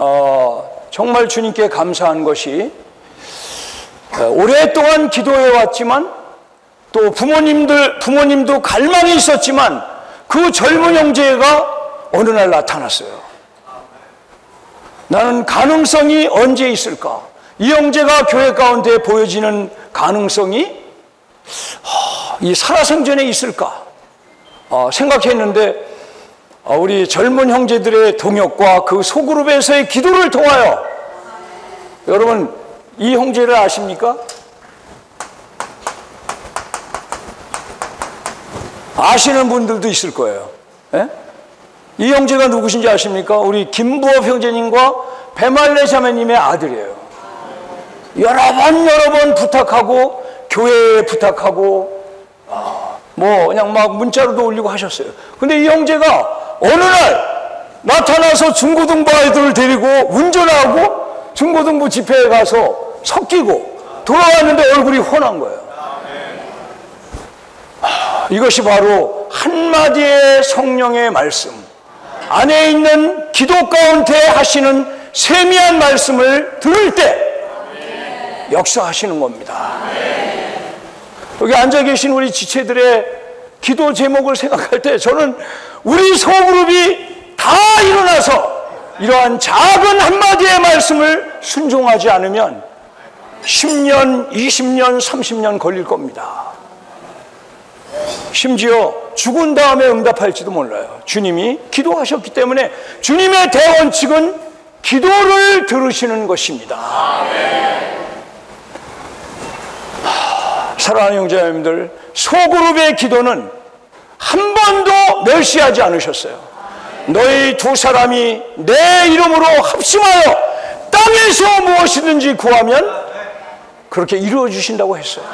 정말 주님께 감사한 것이 오랫동안 기도해 왔지만 또 부모님도 갈망이 있었지만 그 젊은 형제가 어느 날 나타났어요. 나는 가능성이 언제 있을까? 이 형제가 교회 가운데 보여지는 가능성이 이 살아생전에 있을까? 생각했는데 우리 젊은 형제들의 동역과 그 소그룹에서의 기도를 통하여 여러분 이 형제를 아십니까? 아시는 분들도 있을 거예요. 예? 이 형제가 누구신지 아십니까? 우리 김부업 형제님과 배말레 자매님의 아들이에요. 여러 번 부탁하고 교회에 부탁하고 뭐 그냥 막 문자로도 올리고 하셨어요. 근데 이 형제가 어느 날 나타나서 중고등부 아이들을 데리고 운전하고 중고등부 집회에 가서 섞이고 돌아왔는데 얼굴이 훤한 거예요. 이것이 바로 한마디의 성령의 말씀 안에 있는 기도 가운데 하시는 세미한 말씀을 들을 때 역사하시는 겁니다. 여기 앉아 계신 우리 지체들의 기도 제목을 생각할 때 저는 우리 소그룹이 다 일어나서 이러한 작은 한마디의 말씀을 순종하지 않으면 10년, 20년, 30년 걸릴 겁니다. 심지어 죽은 다음에 응답할지도 몰라요. 주님이 기도하셨기 때문에 주님의 대원칙은 기도를 들으시는 것입니다. 사랑하는 형제자매님들, 소그룹의 기도는 한 번도 멸시하지 않으셨어요. 너희 두 사람이 내 이름으로 합심하여 땅에서 무엇이든지 구하면 그렇게 이루어 주신다고 했어요.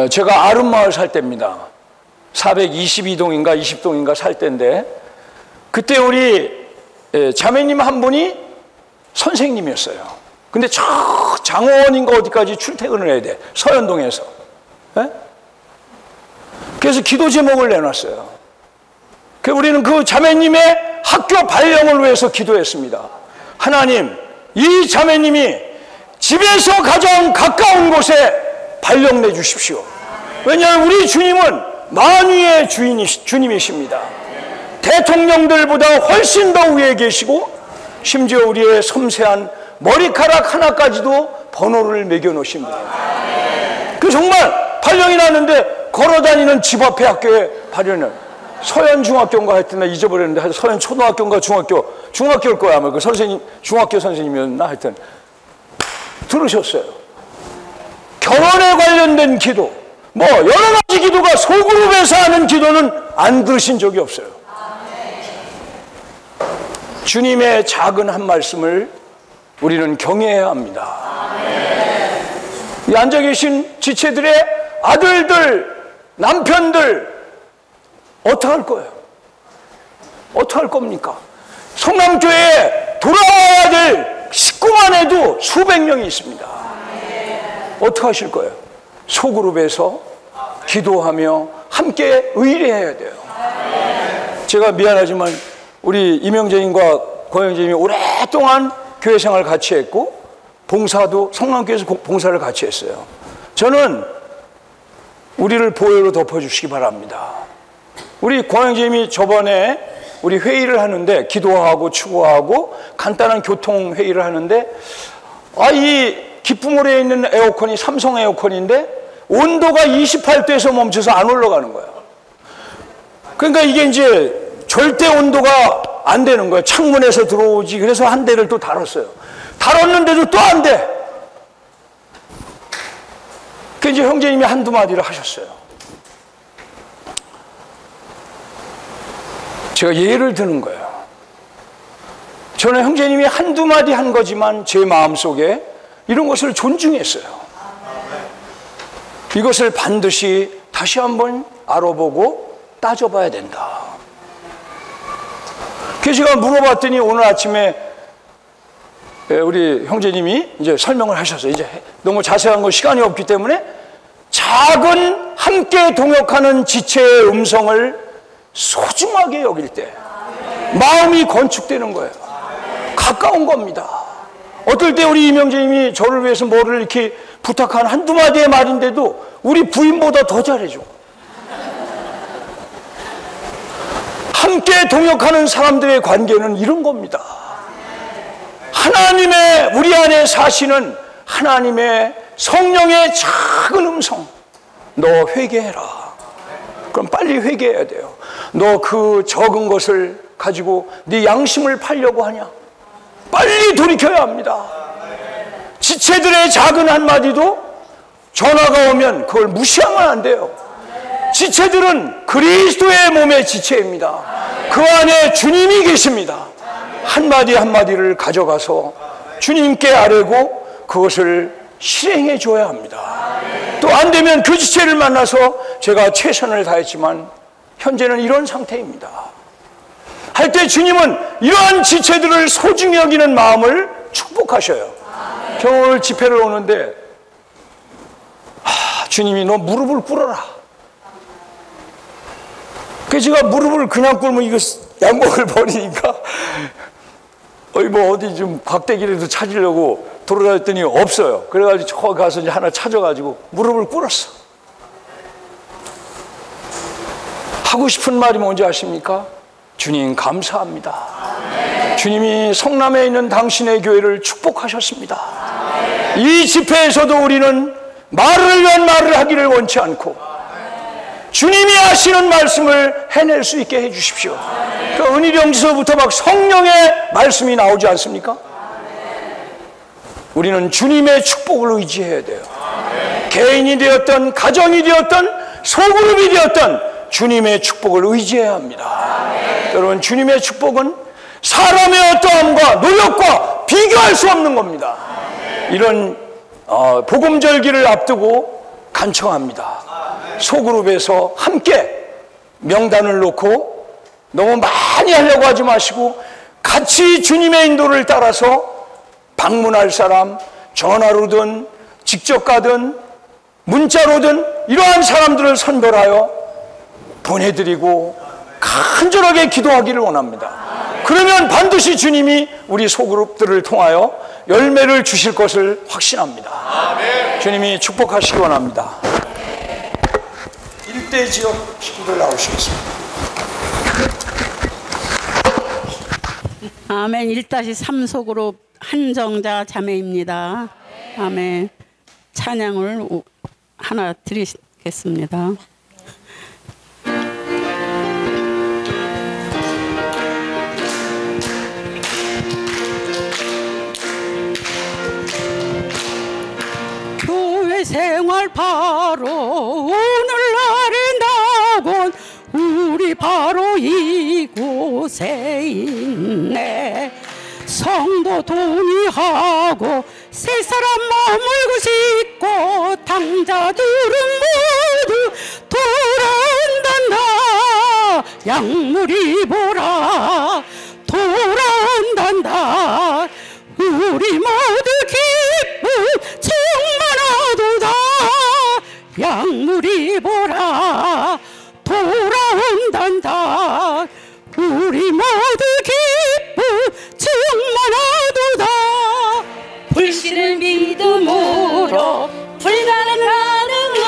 제가 아름마을 살 때입니다. 422동인가 20동인가 살 때인데, 그때 우리 자매님 한 분이 선생님이었어요. 근데 저 장원인가 어디까지 출퇴근을 해야 돼, 서현동에서. 네? 그래서 기도 제목을 내놨어요. 그래서 우리는 그 자매님의 학교 발령을 위해서 기도했습니다. 하나님, 이 자매님이 집에서 가장 가까운 곳에 발령 내주십시오. 왜냐하면 우리 주님은 만유의 주님이십니다. 대통령들보다 훨씬 더 위에 계시고, 심지어 우리의 섬세한 머리카락 하나까지도 번호를 매겨놓으신 분이에요. 그 정말 발령이 났는데 걸어다니는 집 앞에 학교에 발령을, 서현중학교인가 하여튼 나 잊어버렸는데, 하여튼 서현초등학교인가 중학교일 거야 아마. 그 선생님, 중학교 선생님이었나 하여튼. 들으셨어요. 결혼에 관련된 기도, 뭐 여러 가지 기도가 소그룹에서 하는 기도는 안 들으신 적이 없어요. 주님의 작은 한 말씀을 우리는 경외해야 합니다. 이 앉아 계신 지체들의 아들들, 남편들 어떡할 거예요? 어떡할 겁니까? 성남교회에 돌아와야 될 식구만 해도 수백 명이 있습니다. 어떡하실 거예요? 소그룹에서 기도하며 함께 의뢰해야 돼요. 제가 미안하지만 우리 이명재님과 고영재님이 오랫동안 교회 생활 같이 했고, 봉사도 성남교회에서 봉사를 같이 했어요. 저는 우리를 보혈로 덮어주시기 바랍니다. 우리 고영재님이 저번에 우리 회의를 하는데, 기도하고 추구하고 간단한 교통 회의를 하는데, 이 기품홀에 있는 에어컨이 삼성 에어컨인데 온도가 28도에서 멈춰서 안 올라가는 거예요. 그러니까 이게 이제 절대 온도가 안 되는 거예요. 창문에서 들어오지. 그래서 한 대를 또 달았어요. 달았는데도 또 안 돼. 그 이제 형제님이 한두 마디를 하셨어요. 제가 예를 드는 거예요. 저는 형제님이 한두 마디 한 거지만 제 마음속에 이런 것을 존중했어요. 이것을 반드시 다시 한번 알아보고 따져봐야 된다. 그래서 제가 물어봤더니 오늘 아침에 우리 형제님이 이제 설명을 하셨어요. 이제 너무 자세한 거 시간이 없기 때문에 작은 함께 동역하는 지체의 음성을 소중하게 여길 때 마음이 건축되는 거예요. 가까운 겁니다. 어떨 때 우리 이명재님이 저를 위해서 뭐를 이렇게 부탁한 한두 마디의 말인데도 우리 부인보다 더 잘해줘. 함께 동역하는 사람들의 관계는 이런 겁니다. 하나님의 우리 안에 사시는 하나님의 성령의 작은 음성, 너 회개해라. 그럼 빨리 회개해야 돼요. 너 그 적은 것을 가지고 네 양심을 팔려고 하냐? 빨리 돌이켜야 합니다. 지체들의 작은 한마디도 전화가 오면 그걸 무시하면 안 돼요. 지체들은 그리스도의 몸의 지체입니다. 그 안에 주님이 계십니다. 한마디 한마디를 가져가서 주님께 아뢰고 그것을 실행해 줘야 합니다. 또 안 되면 그 지체를 만나서 제가 최선을 다했지만 현재는 이런 상태입니다. 할 때 주님은 이러한 지체들을 소중히 여기는 마음을 축복하셔요. 저 오늘 집회를 오는데 주님이 너 무릎을 꿇어라. 그래서 제가 무릎을 그냥 꿇으면 이거 양복을 버리니까 뭐 어디 좀 박대기라도 찾으려고 돌아다녔더니 없어요. 그래가지고 저 가서 이제 하나 찾아가지고 무릎을 꿇었어. 하고 싶은 말이 뭔지 아십니까? 주님 감사합니다. 주님이 성남에 있는 당신의 교회를 축복하셨습니다. 이 집회에서도 우리는 말을 위한 말을 하기를 원치 않고 주님이 하시는 말씀을 해낼 수 있게 해주십시오. 그 은희령지서부터 막 성령의 말씀이 나오지 않습니까? 우리는 주님의 축복을 의지해야 돼요. 개인이 되었던, 가정이 되었던, 소그룹이 되었던 주님의 축복을 의지해야 합니다. 여러분, 주님의 축복은 사람의 어떠함과 노력과 비교할 수 없는 겁니다. 이런 복음절기를 앞두고 간청합니다. 소그룹에서 함께 명단을 놓고 너무 많이 하려고 하지 마시고 같이 주님의 인도를 따라서 방문할 사람, 전화로든 직접 가든 문자로든 이러한 사람들을 선별하여 보내드리고 간절하게 기도하기를 원합니다. 그러면 반드시 주님이 우리 소그룹들을 통하여 열매를 주실 것을 확신합니다. 주님이 축복하시기 원합니다. 일대 지역 식구들 나오시겠습니다. 아멘. 1-3 소그룹 한정자 자매입니다. 아멘. 찬양을 하나 드리겠습니다. 교회 생활 바로 오늘날의 낙원 우리 바로 이곳에 있네. 성도 동의하고 세 사람 머물고 싶고 당자들은 모두 돌아온단다. 약물이 보라 돌아온단다. 우리 모두 기쁨 충만하도다. 약물이 보라 돌아온단다. 우리 모두 기쁨 충만하도다. 불신을 믿음으로 불가능으로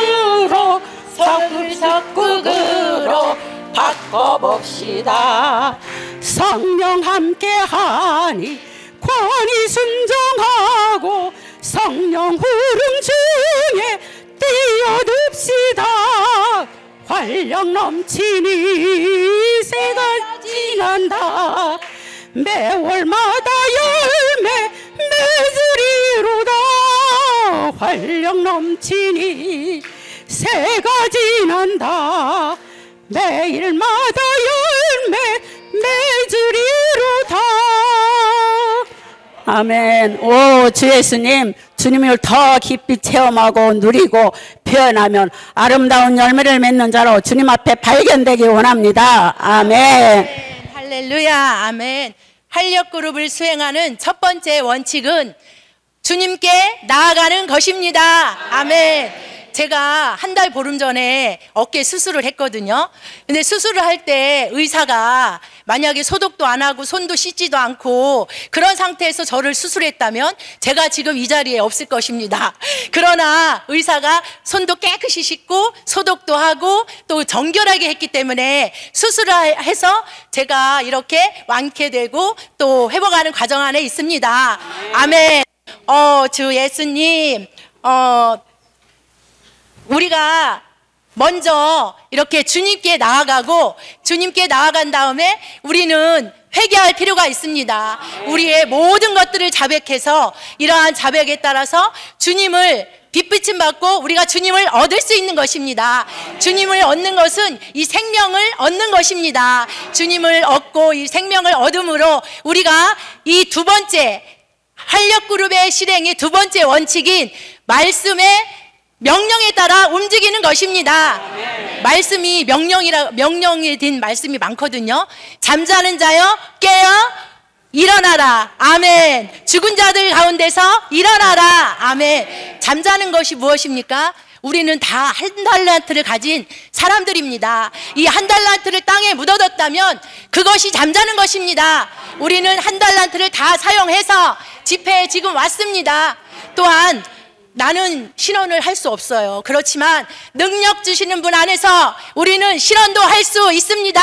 석굴석국으로 바꿔봅시다. 성령 함께하니 권위 순종하고 성령 흐름 중에 뛰어듭시다. 활력 넘치니 새가 지난다. 매월마다 열매 맺으리로다. 활력 넘치니 새가 지난다. 매일마다 열매 맺으리로다. 아멘. 오, 주 예수님, 주님을 더 깊이 체험하고 누리고 표현하면 아름다운 열매를 맺는 자로 주님 앞에 발견되기 원합니다. 아멘. 할렐루야. 아멘. 활력그룹을 수행하는 첫 번째 원칙은 주님께 나아가는 것입니다. 아멘. 제가 한 달 보름 전에 어깨 수술을 했거든요. 근데 수술을 할 때 의사가 만약에 소독도 안 하고 손도 씻지도 않고 그런 상태에서 저를 수술했다면 제가 지금 이 자리에 없을 것입니다. 그러나 의사가 손도 깨끗이 씻고 소독도 하고 또 정결하게 했기 때문에 수술을 해서 제가 이렇게 완쾌되고 또 회복하는 과정 안에 있습니다. 아멘. 주 예수님, 우리가 먼저 이렇게 주님께 나아가고 주님께 나아간 다음에 우리는 회개할 필요가 있습니다. 우리의 모든 것들을 자백해서 이러한 자백에 따라서 주님을 빛비침 받고 우리가 주님을 얻을 수 있는 것입니다. 주님을 얻는 것은 이 생명을 얻는 것입니다. 주님을 얻고 이 생명을 얻음으로 우리가 이 두 번째 활력그룹의 실행의 두 번째 원칙인 말씀의 명령에 따라 움직이는 것입니다. 말씀이 명령에 된 말씀이 많거든요. 잠자는 자여 깨어 일어나라. 아멘. 죽은 자들 가운데서 일어나라. 아멘. 잠자는 것이 무엇입니까? 우리는 다 한 달란트를 가진 사람들입니다. 이 한 달란트를 땅에 묻어뒀다면 그것이 잠자는 것입니다. 우리는 한 달란트를 다 사용해서 집회에 지금 왔습니다. 또한 나는 신원을 할 수 없어요. 그렇지만 능력 주시는 분 안에서 우리는 신원도 할 수 있습니다.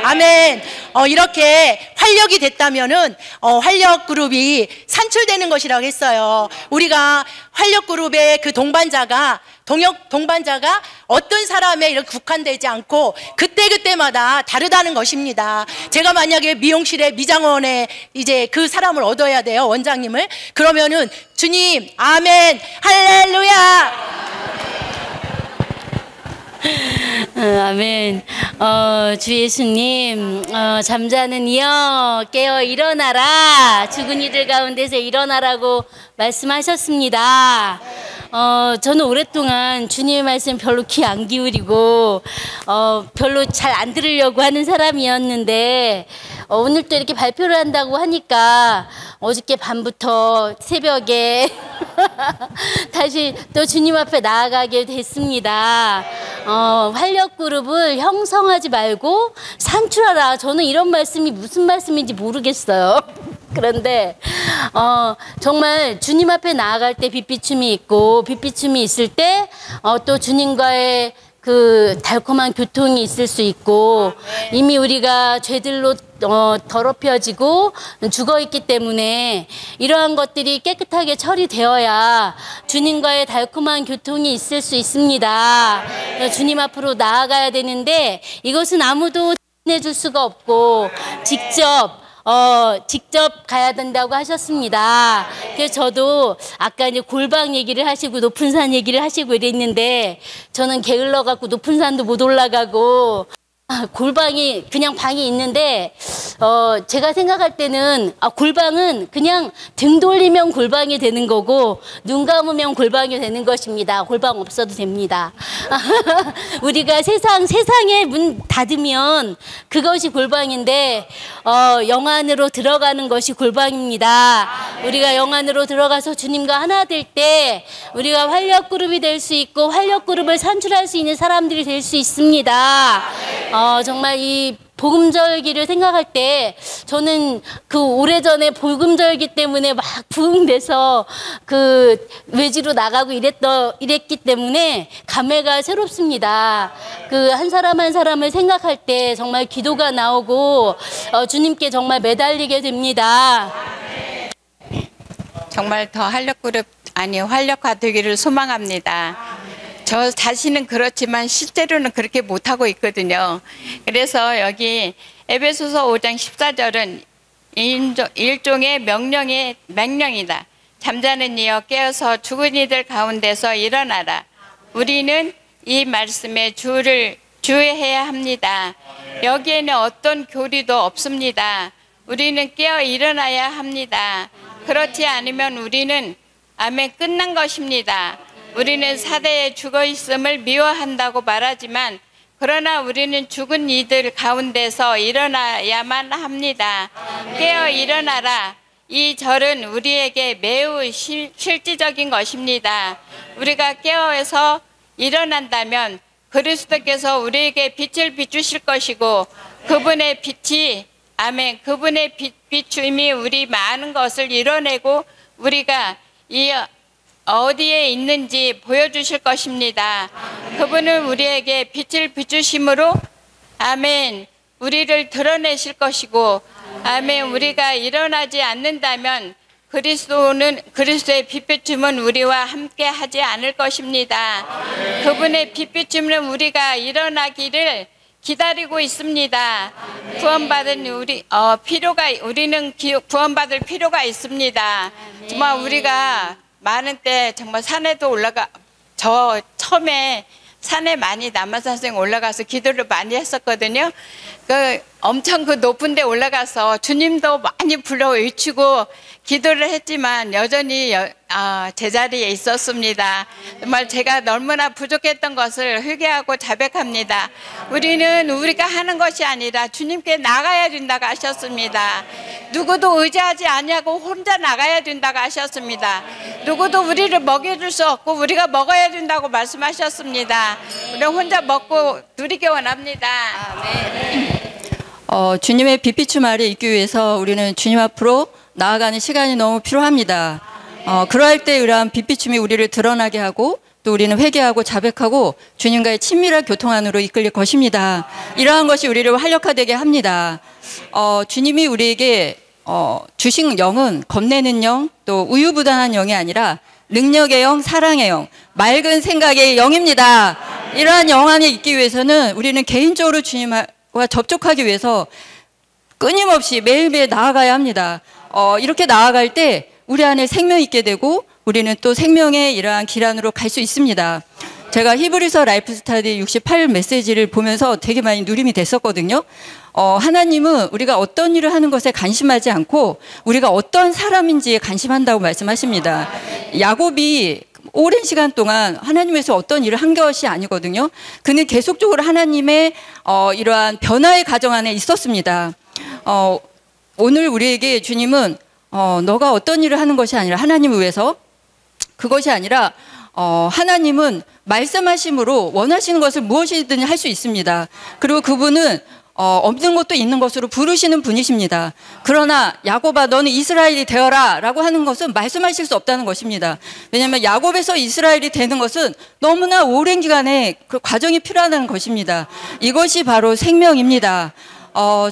아멘. 이렇게 활력이 됐다면은 활력 그룹이 산출되는 것이라고 했어요. 우리가 활력 그룹의 그 동반자가 동반자가 어떤 사람에 이렇게 국한되지 않고 그때그때마다 다르다는 것입니다. 제가 만약에 미용실에 미장원에 이제 그 사람을 얻어야 돼요, 원장님을. 그러면은 주님, 아멘, 할렐루야. 아멘. 주 예수님, 잠자는 이여 깨어 일어나라. 죽은 이들 가운데서 일어나라고 말씀하셨습니다. 저는 오랫동안 주님의 말씀 별로 귀 안 기울이고 별로 잘 안 들으려고 하는 사람이었는데 오늘 또 이렇게 발표를 한다고 하니까 어저께 밤부터 새벽에 다시 또 주님 앞에 나아가게 됐습니다. 활력그룹을 형성하지 말고 산출하라. 저는 이런 말씀이 무슨 말씀인지 모르겠어요. 그런데 정말 주님 앞에 나아갈 때 빛비춤이 있고 빛비춤이 있을 때 또 주님과의 그 달콤한 교통이 있을 수 있고 이미 우리가 죄들로 더럽혀지고 죽어있기 때문에 이러한 것들이 깨끗하게 처리되어야 주님과의 달콤한 교통이 있을 수 있습니다. 주님 앞으로 나아가야 되는데 이것은 아무도 해줄 수가 없고 직접 가야 된다고 하셨습니다. 그래서 저도 아까 이제 골방 얘기를 하시고 높은 산 얘기를 하시고 이랬는데 저는 게을러 갖고 높은 산도 못 올라가고 골방이 그냥 방이 있는데 제가 생각할 때는 골방은 그냥 등 돌리면 골방이 되는 거고 눈 감으면 골방이 되는 것입니다. 골방 없어도 됩니다. 우리가 세상에 문 닫으면 그것이 골방인데 영안으로 들어가는 것이 골방입니다. 우리가 영안으로 들어가서 주님과 하나 될 때 우리가 활력그룹이 될 수 있고 활력그룹을 산출할 수 있는 사람들이 될 수 있습니다. 정말 이 복음절기를 생각할 때 저는 그 오래전에 복음절기 때문에 막 부흥돼서 그 외지로 나가고 이랬기 때문에 감회가 새롭습니다. 그 한 사람 한 사람을 생각할 때 정말 기도가 나오고 주님께 정말 매달리게 됩니다. 정말 더 활력화되기를 소망합니다. 저 자신은 그렇지만 실제로는 그렇게 못하고 있거든요. 그래서 여기 에베소서 5장 14절은 일종의 명령이다. 잠자는 이여 깨어서 죽은 이들 가운데서 일어나라. 우리는 이 말씀에 주의해야 합니다. 여기에는 어떤 교리도 없습니다. 우리는 깨어 일어나야 합니다. 그렇지 않으면 우리는 아멘 끝난 것입니다. 우리는 사대에 죽어있음을 미워한다고 말하지만 그러나 우리는 죽은 이들 가운데서 일어나야만 합니다. 깨어 일어나라. 이 절은 우리에게 매우 실질적인 것입니다. 우리가 깨어서 일어난다면 그리스도께서 우리에게 빛을 비추실 것이고 그분의 빛이 아멘 그분의 비춤이 우리 많은 것을 이뤄내고 우리가 어디에 있는지 보여주실 것입니다. 그분은 우리에게 빛을 비추심으로 아멘 우리를 드러내실 것이고 아멘 우리가 일어나지 않는다면 그리스도의 빛비춤은 우리와 함께 하지 않을 것입니다. 그분의 빛비춤은 우리가 일어나기를 기다리고 있습니다. 구원받은 우리는 구원받을 필요가 있습니다. 정말 우리가 많은 때 정말 산에도 저 처음에 산에 많이 남한산성 올라가서 기도를 많이 했었거든요. 엄청 그 높은 데 올라가서 주님도 많이 불러 외치고 기도를 했지만 여전히 제자리에 있었습니다. 정말 제가 너무나 부족했던 것을 회개하고 자백합니다. 우리는 우리가 하는 것이 아니라 주님께 나가야 된다고 하셨습니다. 누구도 의지하지 아니하고 혼자 나가야 된다고 하셨습니다. 누구도 우리를 먹여줄 수 없고 우리가 먹어야 된다고 말씀하셨습니다. 우리는 혼자 먹고 누리기 원합니다. 주님의 빛비춤 아래 있기 위해서 우리는 주님 앞으로 나아가는 시간이 너무 필요합니다. 그러할 때 이러한 빛비춤이 우리를 드러나게 하고 또 우리는 회개하고 자백하고 주님과의 친밀한 교통 안으로 이끌릴 것입니다. 이러한 것이 우리를 활력화되게 합니다. 주님이 우리에게 주신 영은 겁내는 영, 또 우유부단한 영이 아니라 능력의 영, 사랑의 영, 맑은 생각의 영입니다. 이러한 영 안에 있기 위해서는 우리는 개인적으로 주님과 접촉하기 위해서 끊임없이 매일매일 나아가야 합니다. 이렇게 나아갈 때 우리 안에 생명이 있게 되고 우리는 또 생명의 이러한 길 안으로 갈 수 있습니다. 제가 히브리서 라이프 스타디 68 메시지를 보면서 되게 많이 누림이 됐었거든요. 하나님은 우리가 어떤 일을 하는 것에 관심하지 않고 우리가 어떤 사람인지에 관심한다고 말씀하십니다. 야곱이 오랜 시간 동안 하나님에서 어떤 일을 한 것이 아니거든요. 그는 계속적으로 하나님의 이러한 변화의 과정 안에 있었습니다. 오늘 우리에게 주님은 너가 어떤 일을 하는 것이 아니라 하나님을 위해서, 그것이 아니라 하나님은 말씀하심으로 원하시는 것을 무엇이든 할 수 있습니다. 그리고 그분은 없는 것도 있는 것으로 부르시는 분이십니다. 그러나 야곱아 너는 이스라엘이 되어라 라고 하는 것은 말씀하실 수 없다는 것입니다. 왜냐하면 야곱에서 이스라엘이 되는 것은 너무나 오랜 기간의 그 과정이 필요하다는 것입니다. 이것이 바로 생명입니다.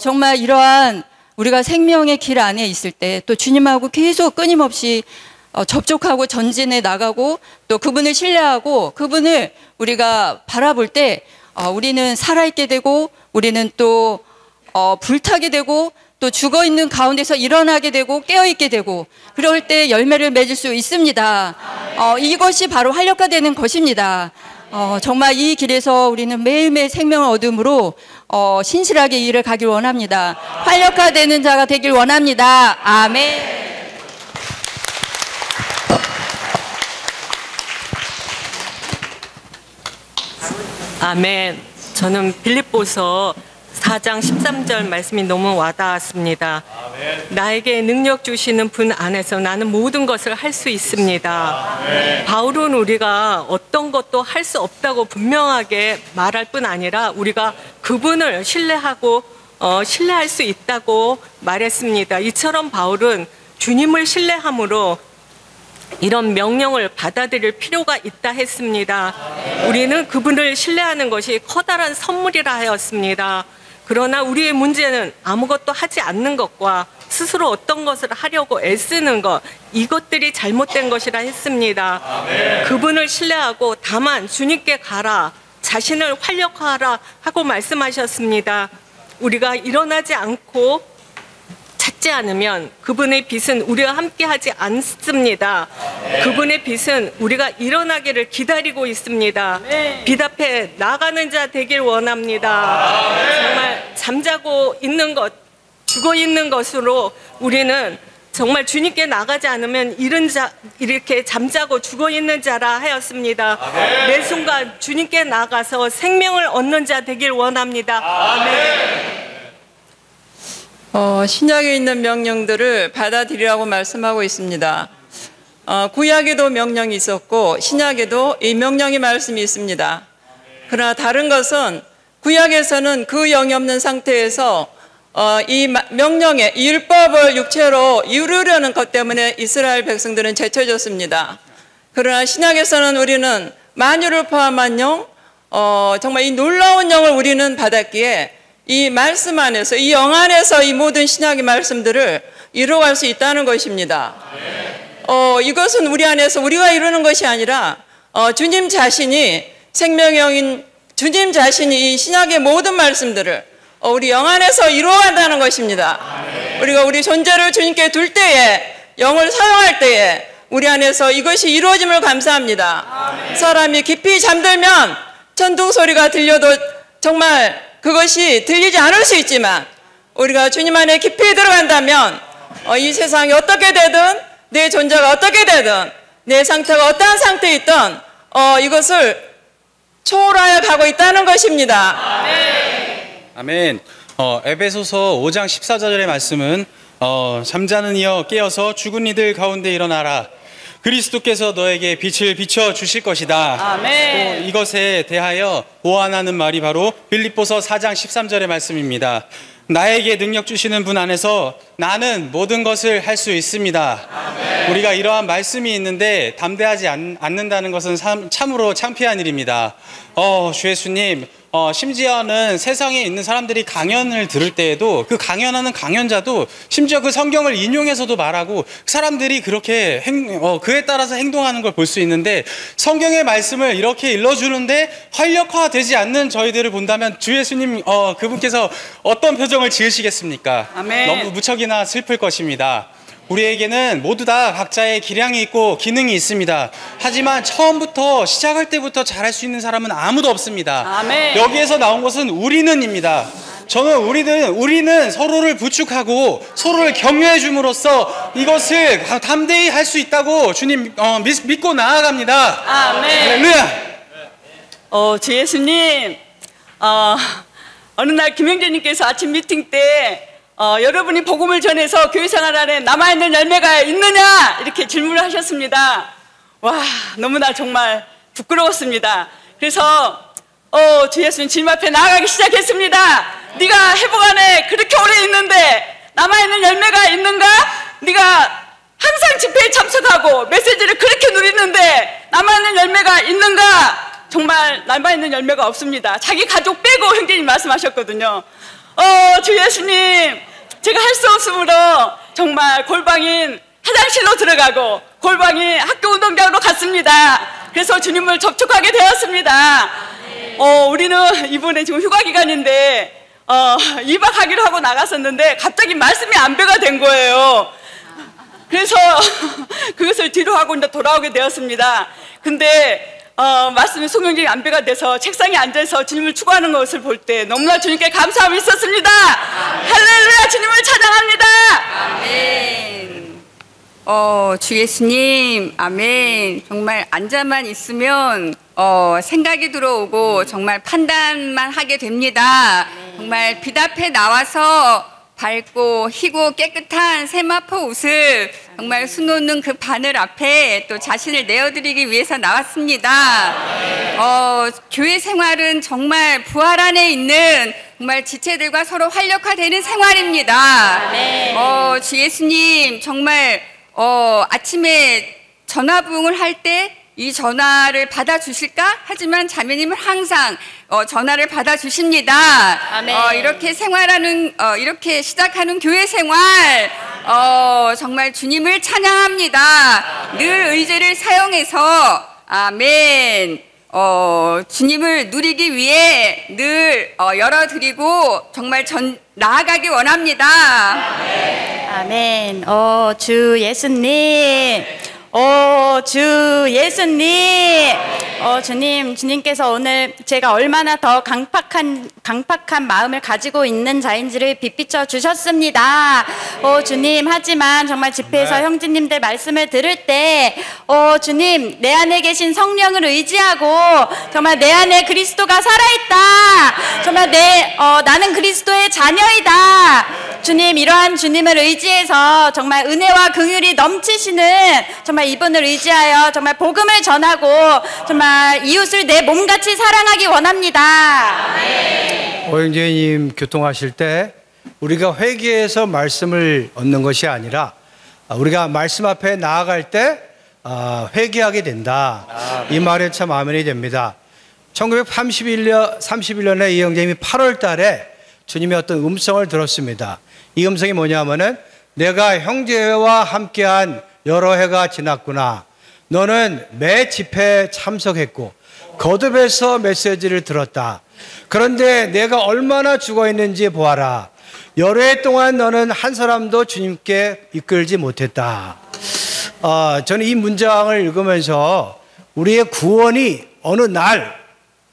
정말 이러한 우리가 생명의 길 안에 있을 때 또 주님하고 계속 끊임없이 접촉하고 전진해 나가고 또 그분을 신뢰하고 그분을 우리가 바라볼 때 우리는 살아있게 되고 우리는 또 불타게 되고 또 죽어있는 가운데서 일어나게 되고 깨어있게 되고 그럴 때 열매를 맺을 수 있습니다. 이것이 바로 활력화되는 것입니다. 정말 이 길에서 우리는 매일매일 생명을 얻음으로 신실하게 이 일을 가길 원합니다. 활력화되는 자가 되길 원합니다. 아멘. 아멘. 저는 빌립보서 4장 13절 말씀이 너무 와닿았습니다. 아멘. 나에게 능력 주시는 분 안에서 나는 모든 것을 할 수 있습니다. 아멘. 바울은 우리가 어떤 것도 할 수 없다고 분명하게 말할 뿐 아니라 우리가 그분을 신뢰하고 신뢰할 수 있다고 말했습니다. 이처럼 바울은 주님을 신뢰함으로 이런 명령을 받아들일 필요가 있다 했습니다. 우리는 그분을 신뢰하는 것이 커다란 선물이라 하였습니다. 그러나 우리의 문제는 아무것도 하지 않는 것과 스스로 어떤 것을 하려고 애쓰는 것, 이것들이 잘못된 것이라 했습니다. 그분을 신뢰하고 다만 주님께 가라, 자신을 활력화하라 하고 말씀하셨습니다. 우리가 일어나지 않고 찾지 않으면 그분의 빛은 우리와 함께하지 않습니다. 그분의 빛은 우리가 일어나기를 기다리고 있습니다. 빛 앞에 나가는 자 되길 원합니다. 정말 잠자고 있는 것, 죽어 있는 것으로 우리는 정말 주님께 나가지 않으면 이런 자, 이렇게 잠자고 죽어 있는 자라 하였습니다. 매 순간 주님께 나가서 생명을 얻는 자 되길 원합니다. 아멘. 신약에 있는 명령들을 받아들이라고 말씀하고 있습니다. 구약에도 명령이 있었고 신약에도 이 명령의 말씀이 있습니다. 그러나 다른 것은 구약에서는 그 영이 없는 상태에서 이 명령의 율법을 육체로 이루려는 것 때문에 이스라엘 백성들은 제쳐졌습니다. 그러나 신약에서는 우리는 만유를 포함한 영, 정말 이 놀라운 영을 우리는 받았기에 이 말씀 안에서, 이 영 안에서 이 모든 신약의 말씀들을 이루어갈 수 있다는 것입니다. 이것은 우리 안에서 우리가 이루는 것이 아니라 주님 자신이 생명영인 주님 자신이 이 신약의 모든 말씀들을 우리 영 안에서 이루어간다는 것입니다. 우리가 우리 존재를 주님께 둘 때에, 영을 사용할 때에 우리 안에서 이것이 이루어짐을 감사합니다. 사람이 깊이 잠들면 천둥 소리가 들려도 정말 그것이 들리지 않을 수 있지만 우리가 주님 안에 깊이 들어간다면 이 세상이 어떻게 되든 내 존재가 어떻게 되든 내 상태가 어떠한 상태에 있든 이것을 초월하여 가고 있다는 것입니다. 아멘. 에베소서 5장 14절의 말씀은 잠자는 이여 깨어서 죽은 이들 가운데 일어나라. 그리스도께서 너에게 빛을 비춰 주실 것이다. 아멘. 또 이것에 대하여 보완하는 말이 바로 빌립보서 4장 13절의 말씀입니다. 나에게 능력 주시는 분 안에서 나는 모든 것을 할 수 있습니다. 아멘. 우리가 이러한 말씀이 있는데 담대하지 않는다는 것은 참으로 창피한 일입니다. 주 예수님, 심지어는 세상에 있는 사람들이 강연을 들을 때에도 그 강연하는 강연자도 심지어 그 성경을 인용해서도 말하고 사람들이 그렇게 그에 따라서 행동하는 걸 볼 수 있는데, 성경의 말씀을 이렇게 일러주는데 활력화되지 않는 저희들을 본다면 주 예수님 그분께서 어떤 표정을 지으시겠습니까? 아멘. 너무 무척이나 슬플 것입니다. 우리에게는 모두 다 각자의 기량이 있고 기능이 있습니다. 하지만 처음부터 시작할 때부터 잘할 수 있는 사람은 아무도 없습니다. 아멘. 여기에서 나온 것은 우리는입니다. 저는 우리는 서로를 부축하고 서로를 격려해 줌으로써 이것을 담대히 할 수 있다고 주님 믿고 나아갑니다. 아멘. 할렐루야. 주 예수님, 어느 날 김영재님께서 아침 미팅 때 여러분이 복음을 전해서 교회 생활 안에 남아있는 열매가 있느냐 이렇게 질문을 하셨습니다. 와, 너무나 정말 부끄러웠습니다. 그래서 주 예수님 주님 앞에 나아가기 시작했습니다. 네가 회복 안에 그렇게 오래 있는데 남아있는 열매가 있는가? 네가 항상 집회에 참석하고 메시지를 그렇게 누리는데 남아있는 열매가 있는가? 정말 남아있는 열매가 없습니다. 자기 가족 빼고 형제님 말씀하셨거든요. 주 예수님, 제가 할 수 없으므로 정말 골방인 화장실로 들어가고 골방인 학교 운동장으로 갔습니다. 그래서 주님을 접촉하게 되었습니다. 우리는 이번에 지금 휴가 기간인데 2박 하기로 하고 나갔었는데 갑자기 말씀이 안배가 된 거예요. 그래서 그것을 뒤로 하고 이제 돌아오게 되었습니다. 근데 말씀이 송영진이 안배가 돼서 책상에 앉아서 주님을 추구하는 것을 볼 때 너무나 주님께 감사함이 있었습니다. 할렐루야, 주님을 찬양합니다. 아멘. 주 예수님, 아멘. 정말 앉아만 있으면 생각이 들어오고 정말 판단만 하게 됩니다. 정말 빛 앞에 나와서 밝고 희고 깨끗한 세마포 옷을 정말 수놓는 그 바늘 앞에 또 자신을 내어드리기 위해서 나왔습니다. 교회 생활은 정말 부활 안에 있는 정말 지체들과 서로 활력화되는 생활입니다. 주 예수님, 정말 아침에 전화 부응을 할 때 이 전화를 받아주실까? 하지만 자매님은 항상 전화를 받아주십니다. 이렇게 생활하는, 이렇게 시작하는 교회 생활, 정말 주님을 찬양합니다. 늘 의지를 사용해서, 아멘. 주님을 누리기 위해 늘 열어드리고 정말 나아가기 원합니다. 아멘. 주 예수님. 주 예수님. 주님께서 오늘 제가 얼마나 더 강팍한 마음을 가지고 있는 자인지를 빛비춰 주셨습니다. 주님, 하지만 정말 집회에서 형제님들 말씀을 들을 때 주님, 내 안에 계신 성령을 의지하고 정말 내 안에 그리스도가 살아있다. 정말 나는 그리스도의 자녀이다. 주님, 이러한 주님을 의지해서 정말 은혜와 긍휼이 넘치시는 정말 이분을 의지하여 정말 복음을 전하고 정말 이웃을 내 몸같이 사랑하기 원합니다. 오영재님 교통하실 때 우리가 회개해서 말씀을 얻는 것이 아니라 우리가 말씀 앞에 나아갈 때 회개하게 된다. 이 말에 참 아멘이 됩니다. 1931년에 이 형제님이 8월 달에 주님의 어떤 음성을 들었습니다. 이 음성이 뭐냐면은 내가 형제와 함께한 여러 해가 지났구나. 너는 매 집회에 참석했고 거듭해서 메시지를 들었다. 그런데 내가 얼마나 죽어 있는지 보아라. 여러 해 동안 너는 한 사람도 주님께 이끌지 못했다. 저는 이 문장을 읽으면서 우리의 구원이 어느 날,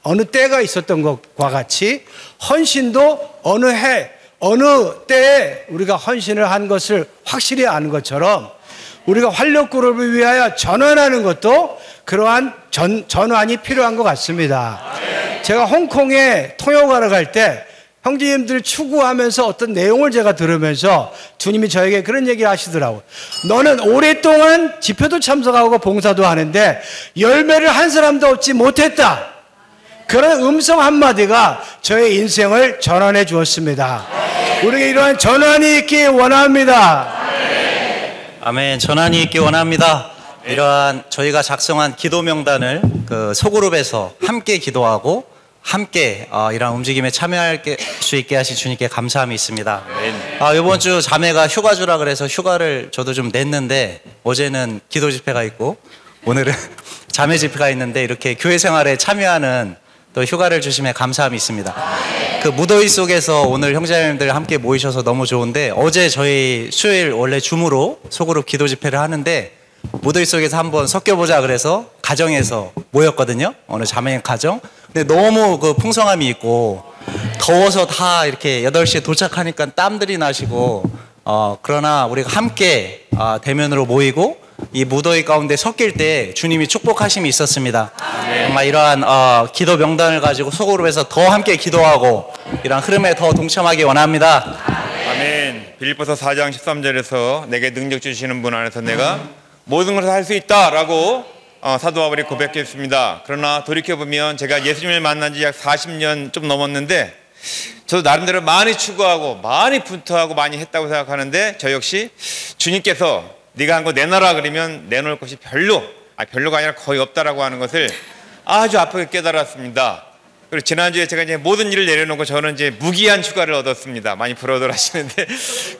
어느 때가 있었던 것과 같이 헌신도 어느 해, 어느 때에 우리가 헌신을 한 것을 확실히 아는 것처럼 우리가 활력그룹을 위하여 전환하는 것도 그러한 전환이 필요한 것 같습니다. 제가 홍콩에 통역하러 갈 때 형제님들 추구하면서 어떤 내용을 제가 들으면서 주님이 저에게 그런 얘기를 하시더라고요. 너는 오랫동안 집회도 참석하고 봉사도 하는데 열매를 한 사람도 얻지 못했다. 그런 음성 한마디가 저의 인생을 전환해 주었습니다. 우리에게 이러한 전환이 있기 원합니다. 아멘. 전환이 있기 원합니다. 이러한 저희가 작성한 기도 명단을 그 소그룹에서 함께 기도하고 함께 이런 움직임에 참여할 수 있게 하신 주님께 감사함이 있습니다. 이번 주 자매가 휴가주라 그래서 휴가를 저도 좀 냈는데 어제는 기도 집회가 있고 오늘은 자매 집회가 있는데 이렇게 교회 생활에 참여하는 또 휴가를 주심에 감사함이 있습니다. 그 무더위 속에서 오늘 형제자매님들 함께 모이셔서 너무 좋은데 어제 저희 수요일 원래 줌으로 소그룹 기도 집회를 하는데 무더위 속에서 한번 섞여보자 그래서 가정에서 모였거든요. 어느 자매님 가정. 근데 너무 그 풍성함이 있고 더워서 다 이렇게 8시에 도착하니까 땀들이 나시고 그러나 우리가 함께 대면으로 모이고 이 무더위 가운데 섞일 때 주님이 축복하심이 있었습니다. 정말 이러한 기도 명단을 가지고 소그룹에서 더 함께 기도하고 이러한 흐름에 더 동참하기 원합니다. 아멘. 빌립보서 4장 13절에서 내게 능력 주시는 분 안에서 내가 모든 것을 할 수 있다라고 사도 바울이 고백했습니다. 그러나 돌이켜보면 제가 예수님을 만난 지 약 40년 좀 넘었는데 저도 나름대로 많이 추구하고 많이 분투하고 많이 했다고 생각하는데 저 역시 주님께서 네가 한 거 내놔라 그러면 내놓을 것이 별로가 아니라 거의 없다라고 하는 것을 아주 아프게 깨달았습니다. 그리고 지난주에 제가 이제 모든 일을 내려놓고 저는 이제 무기한 휴가를 얻었습니다. 많이 부러워들 하시는데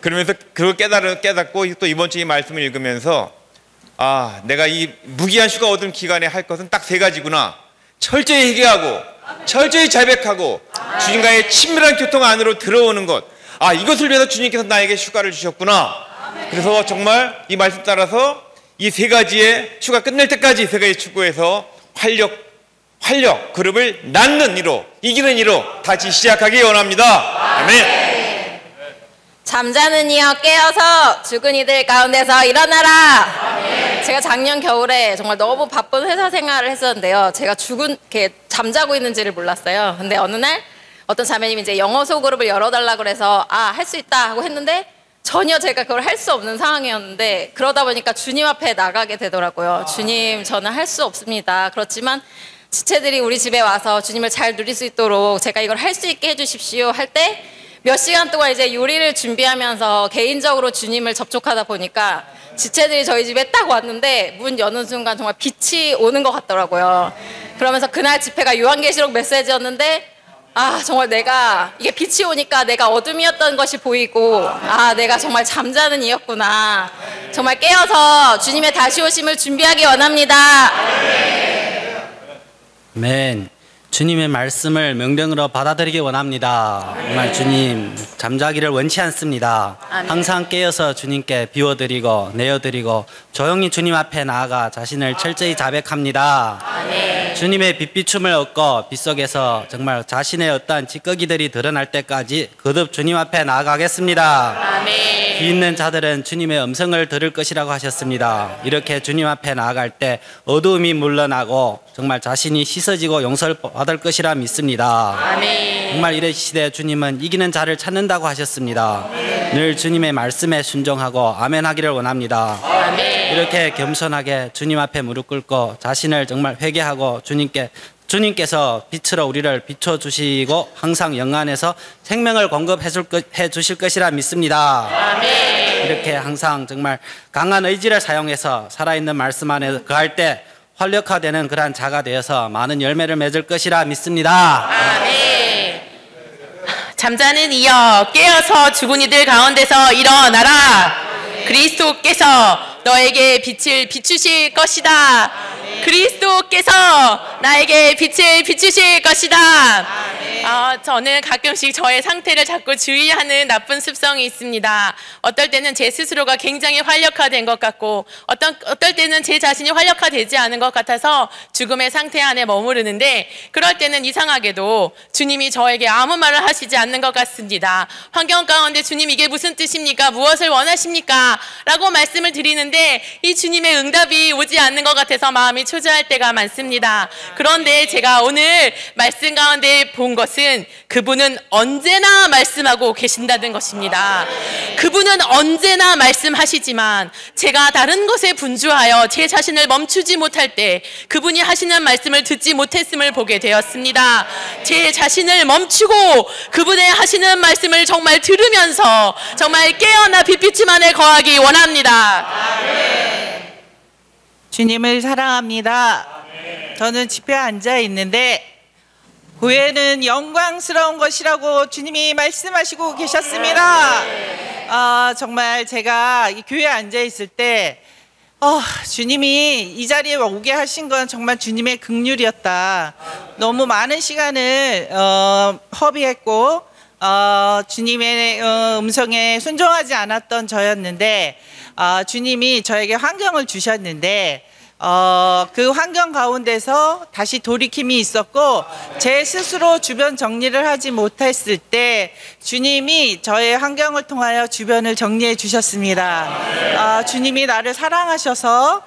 그러면서 그걸 깨닫고 또 이번 주에 말씀을 읽으면서 내가 이 무기한 휴가 얻은 기간에 할 것은 딱 3가지구나. 철저히 회개하고 철저히 자백하고 주님과의 친밀한 교통 안으로 들어오는 것. 이것을 위해서 주님께서 나에게 휴가를 주셨구나. 그래서 정말 이 말씀 따라서 이 3가지의 휴가 끝낼 때까지 3가지 축구에서 활력 그룹을 낳는 이로 이기는 이로 다시 시작하기 원합니다. 아멘. 잠자는 이여 깨어서 죽은 이들 가운데서 일어나라. 제가 작년 겨울에 정말 너무 바쁜 회사 생활을 했었는데요. 제가 이렇게 잠자고 있는지를 몰랐어요. 근데 어느 날 어떤 자매님이 이제 영어 소그룹을 열어달라고 그래서 할 수 있다 하고 했는데 전혀 제가 그걸 할 수 없는 상황이었는데 그러다 보니까 주님 앞에 나가게 되더라고요. 주님, 저는 할 수 없습니다. 그렇지만 지체들이 우리 집에 와서 주님을 잘 누릴 수 있도록 제가 이걸 할 수 있게 해주십시오 할 때 몇 시간 동안 이제 요리를 준비하면서 개인적으로 주님을 접촉하다 보니까 지체들이 저희 집에 딱 왔는데 문 여는 순간 정말 빛이 오는 것 같더라고요. 그러면서 그날 집회가 요한계시록 메시지였는데 정말 내가 이게 빛이 오니까 내가 어둠이었던 것이 보이고 내가 정말 잠자는 이였구나. 정말 깨어서 주님의 다시 오심을 준비하기 원합니다. 아멘. 주님의 말씀을 명령으로 받아들이기 원합니다. 정말 주님 잠자기를 원치 않습니다. 아멘. 항상 깨어서 주님께 비워드리고 내어드리고 조용히 주님 앞에 나아가 자신을 철저히 자백합니다. 아멘. 주님의 빛비춤을 얻고 빛속에서 정말 자신의 어떠한 찌꺼기들이 드러날 때까지 거듭 주님 앞에 나아가겠습니다. 아멘. 귀 있는 자들은 주님의 음성을 들을 것이라고 하셨습니다. 이렇게 주님 앞에 나아갈 때 어두움이 물러나고 정말 자신이 씻어지고 용서를 받을 것이라 믿습니다. 아멘. 정말 이르시되 주님은 이기는 자를 찾는다고 하셨습니다. 늘 주님의 말씀에 순종하고 아멘 하기를 원합니다. 아멘. 이렇게 겸손하게 주님 앞에 무릎 꿇고 자신을 정말 회개하고 주님께서 빛으로 우리를 비춰주시고 항상 영안에서 생명을 공급해 주실 것이라 믿습니다. 아멘. 이렇게 항상 정말 강한 의지를 사용해서 살아있는 말씀 안에 거할 때 활력화되는 그러한 자가 되어서 많은 열매를 맺을 것이라 믿습니다. 아멘. 잠자는 이여 깨어서 죽은 이들 가운데서 일어나라. 그리스도께서 너에게 빛을 비추실 것이다. 그리스도께서 나에게 빛을 비추실 것이다. 저는 가끔씩 저의 상태를 자꾸 주의하는 나쁜 습성이 있습니다. 어떨 때는 제 스스로가 굉장히 활력화된 것 같고 어떨 때는 제 자신이 활력화되지 않은 것 같아서 죽음의 상태 안에 머무르는데 그럴 때는 이상하게도 주님이 저에게 아무 말을 하시지 않는 것 같습니다. 환경 가운데 주님 이게 무슨 뜻입니까? 무엇을 원하십니까? 라고 말씀을 드리는데 이 주님의 응답이 오지 않는 것 같아서 마음이 초조할 때가 많습니다. 그런데 제가 오늘 말씀 가운데 본 것은 그분은 언제나 말씀하고 계신다는 것입니다. 그분은 언제나 말씀하시지만 제가 다른 것에 분주하여 제 자신을 멈추지 못할 때 그분이 하시는 말씀을 듣지 못했음을 보게 되었습니다. 제 자신을 멈추고 그분의 하시는 말씀을 정말 들으면서 정말 깨어나 빛비춤 안에 거하기 원합니다. 주님을 사랑합니다. 저는 집회에 앉아 있는데 교회는 영광스러운 것이라고 주님이 말씀하시고 계셨습니다. 정말 제가 이 교회에 앉아 있을 때 주님이 이 자리에 오게 하신 건 정말 주님의 긍휼이었다. 너무 많은 시간을 허비했고 주님의 음성에 순종하지 않았던 저였는데 주님이 저에게 환경을 주셨는데 그 환경 가운데서 다시 돌이킴이 있었고 제 스스로 주변 정리를 하지 못했을 때 주님이 저의 환경을 통하여 주변을 정리해 주셨습니다. 주님이 나를 사랑하셔서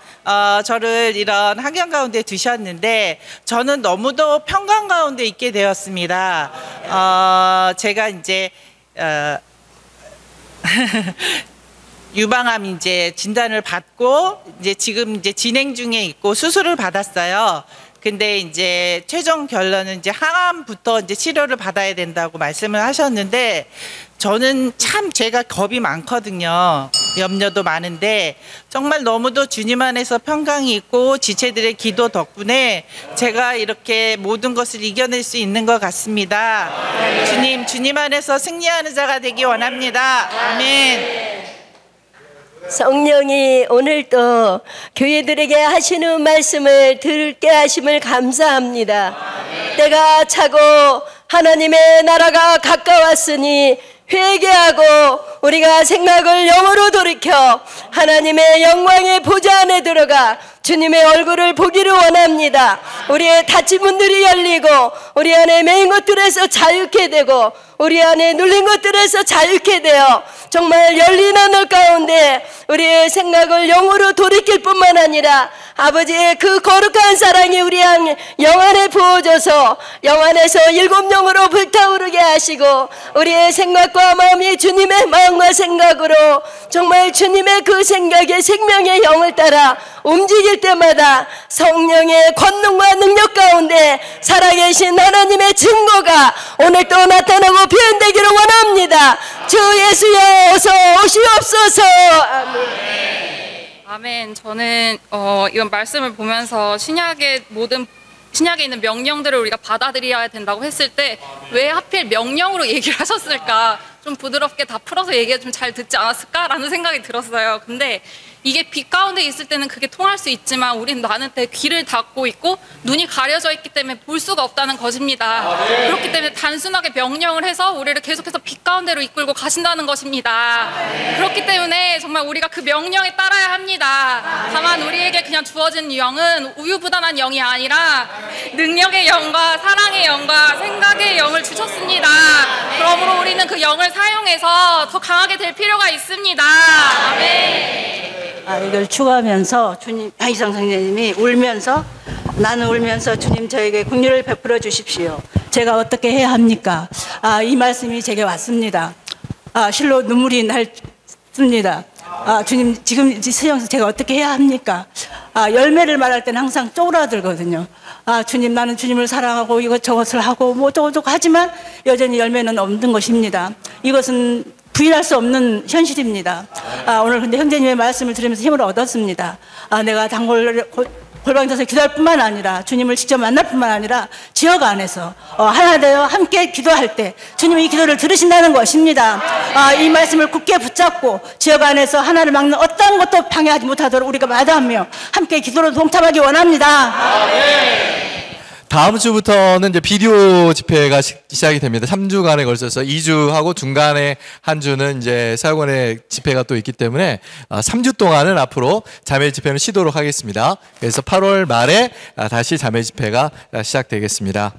저를 이런 환경 가운데 두셨는데 저는 너무도 평강 가운데 있게 되었습니다. 제가 이제 유방암 이제 진단을 받고 이제 지금 이제 진행 중에 있고 수술을 받았어요. 근데 이제 최종 결론은 이제 항암부터 이제 치료를 받아야 된다고 말씀을 하셨는데 저는 참 제가 겁이 많거든요. 염려도 많은데 정말 너무도 주님 안에서 평강이 있고 지체들의 기도 덕분에 제가 이렇게 모든 것을 이겨낼 수 있는 것 같습니다. 주님 안에서 승리하는 자가 되기 원합니다. 아멘. 성령이 오늘도 교회들에게 하시는 말씀을 들게 하심을 감사합니다. 때가 차고 하나님의 나라가 가까웠으니 회개하고 우리가 생각을 영으로 돌이켜 하나님의 영광의 보좌 안에 들어가 주님의 얼굴을 보기를 원합니다. 우리의 닫힌 문들이 열리고 우리 안에 매인 것들에서 자유케 되고 우리 안에 눌린 것들에서 자유케 되어 정말 열린 하늘 가운데 우리의 생각을 영으로 돌이킬 뿐만 아니라 아버지의 그 거룩한 사랑이 우리 영 안에 부어져서 영 안에서 일곱 영으로 불타오르게 하시고 우리의 생각과 마음이 주님의 마음과 생각으로 정말 주님의 그 생각의 생명의 영을 따라 움직일 때마다 성령의 권능과 능력 가운데 살아계신 하나님의 증거가 오늘 또 나타나고 표현되기를 원합니다. 주 예수여 어서 오시옵소서. 아멘. 아멘. 저는 이번 말씀을 보면서 신약에 있는 명령들을 우리가 받아들여야 된다고 했을 때 왜 하필 명령으로 얘기를 하셨을까? 좀 부드럽게 다 풀어서 얘기가 좀 잘 듣지 않았을까라는 생각이 들었어요. 근데 이게 빛 가운데 있을 때는 그게 통할 수 있지만 우린 나는 때 귀를 닫고 있고 눈이 가려져 있기 때문에 볼 수가 없다는 것입니다. 그렇기 때문에 단순하게 명령을 해서 우리를 계속해서 빛 가운데로 이끌고 가신다는 것입니다. 그렇기 때문에 정말 우리가 그 명령에 따라야 합니다. 다만 우리에게 그냥 주어진 영은 우유부단한 영이 아니라 능력의 영과 사랑의 영과 생각의 영을 주셨습니다. 그러므로 우리는 그 영을 사용해서 더 강하게 될 필요가 있습니다. 아멘. 이걸 추구하면서 이상 선생님이 울면서 나는 울면서 주님 저에게 긍휼을 베풀어 주십시오. 제가 어떻게 해야 합니까? 이 말씀이 제게 왔습니다. 실로 눈물이 났습니다. 주님 지금 세상에서 제가 어떻게 해야 합니까? 열매를 말할 때는 항상 쪼그라들거든요. 주님 나는 주님을 사랑하고 이것저것을 하고 뭐 저것저것 하지만 여전히 열매는 없는 것입니다. 이것은 부인할 수 없는 현실입니다. 오늘 근데 형제님의 말씀을 들으면서 힘을 얻었습니다. 내가 단골 골방에서 기도할 뿐만 아니라 주님을 직접 만날 뿐만 아니라 지역 안에서 하나 되어 함께 기도할 때 주님이 이 기도를 들으신다는 것입니다. 이 말씀을 굳게 붙잡고 지역 안에서 하나를 막는 어떤 것도 방해하지 못하도록 우리가 마다하며 함께 기도로 동참하기 원합니다. 다음 주부터는 이제 비디오 집회가 시작이 됩니다. 3주간에 걸쳐서 2주하고 중간에 한 주는 이제 사역원의 집회가 또 있기 때문에 3주 동안은 앞으로 자매 집회는 쉬도록 하겠습니다. 그래서 8월 말에 다시 자매 집회가 시작되겠습니다.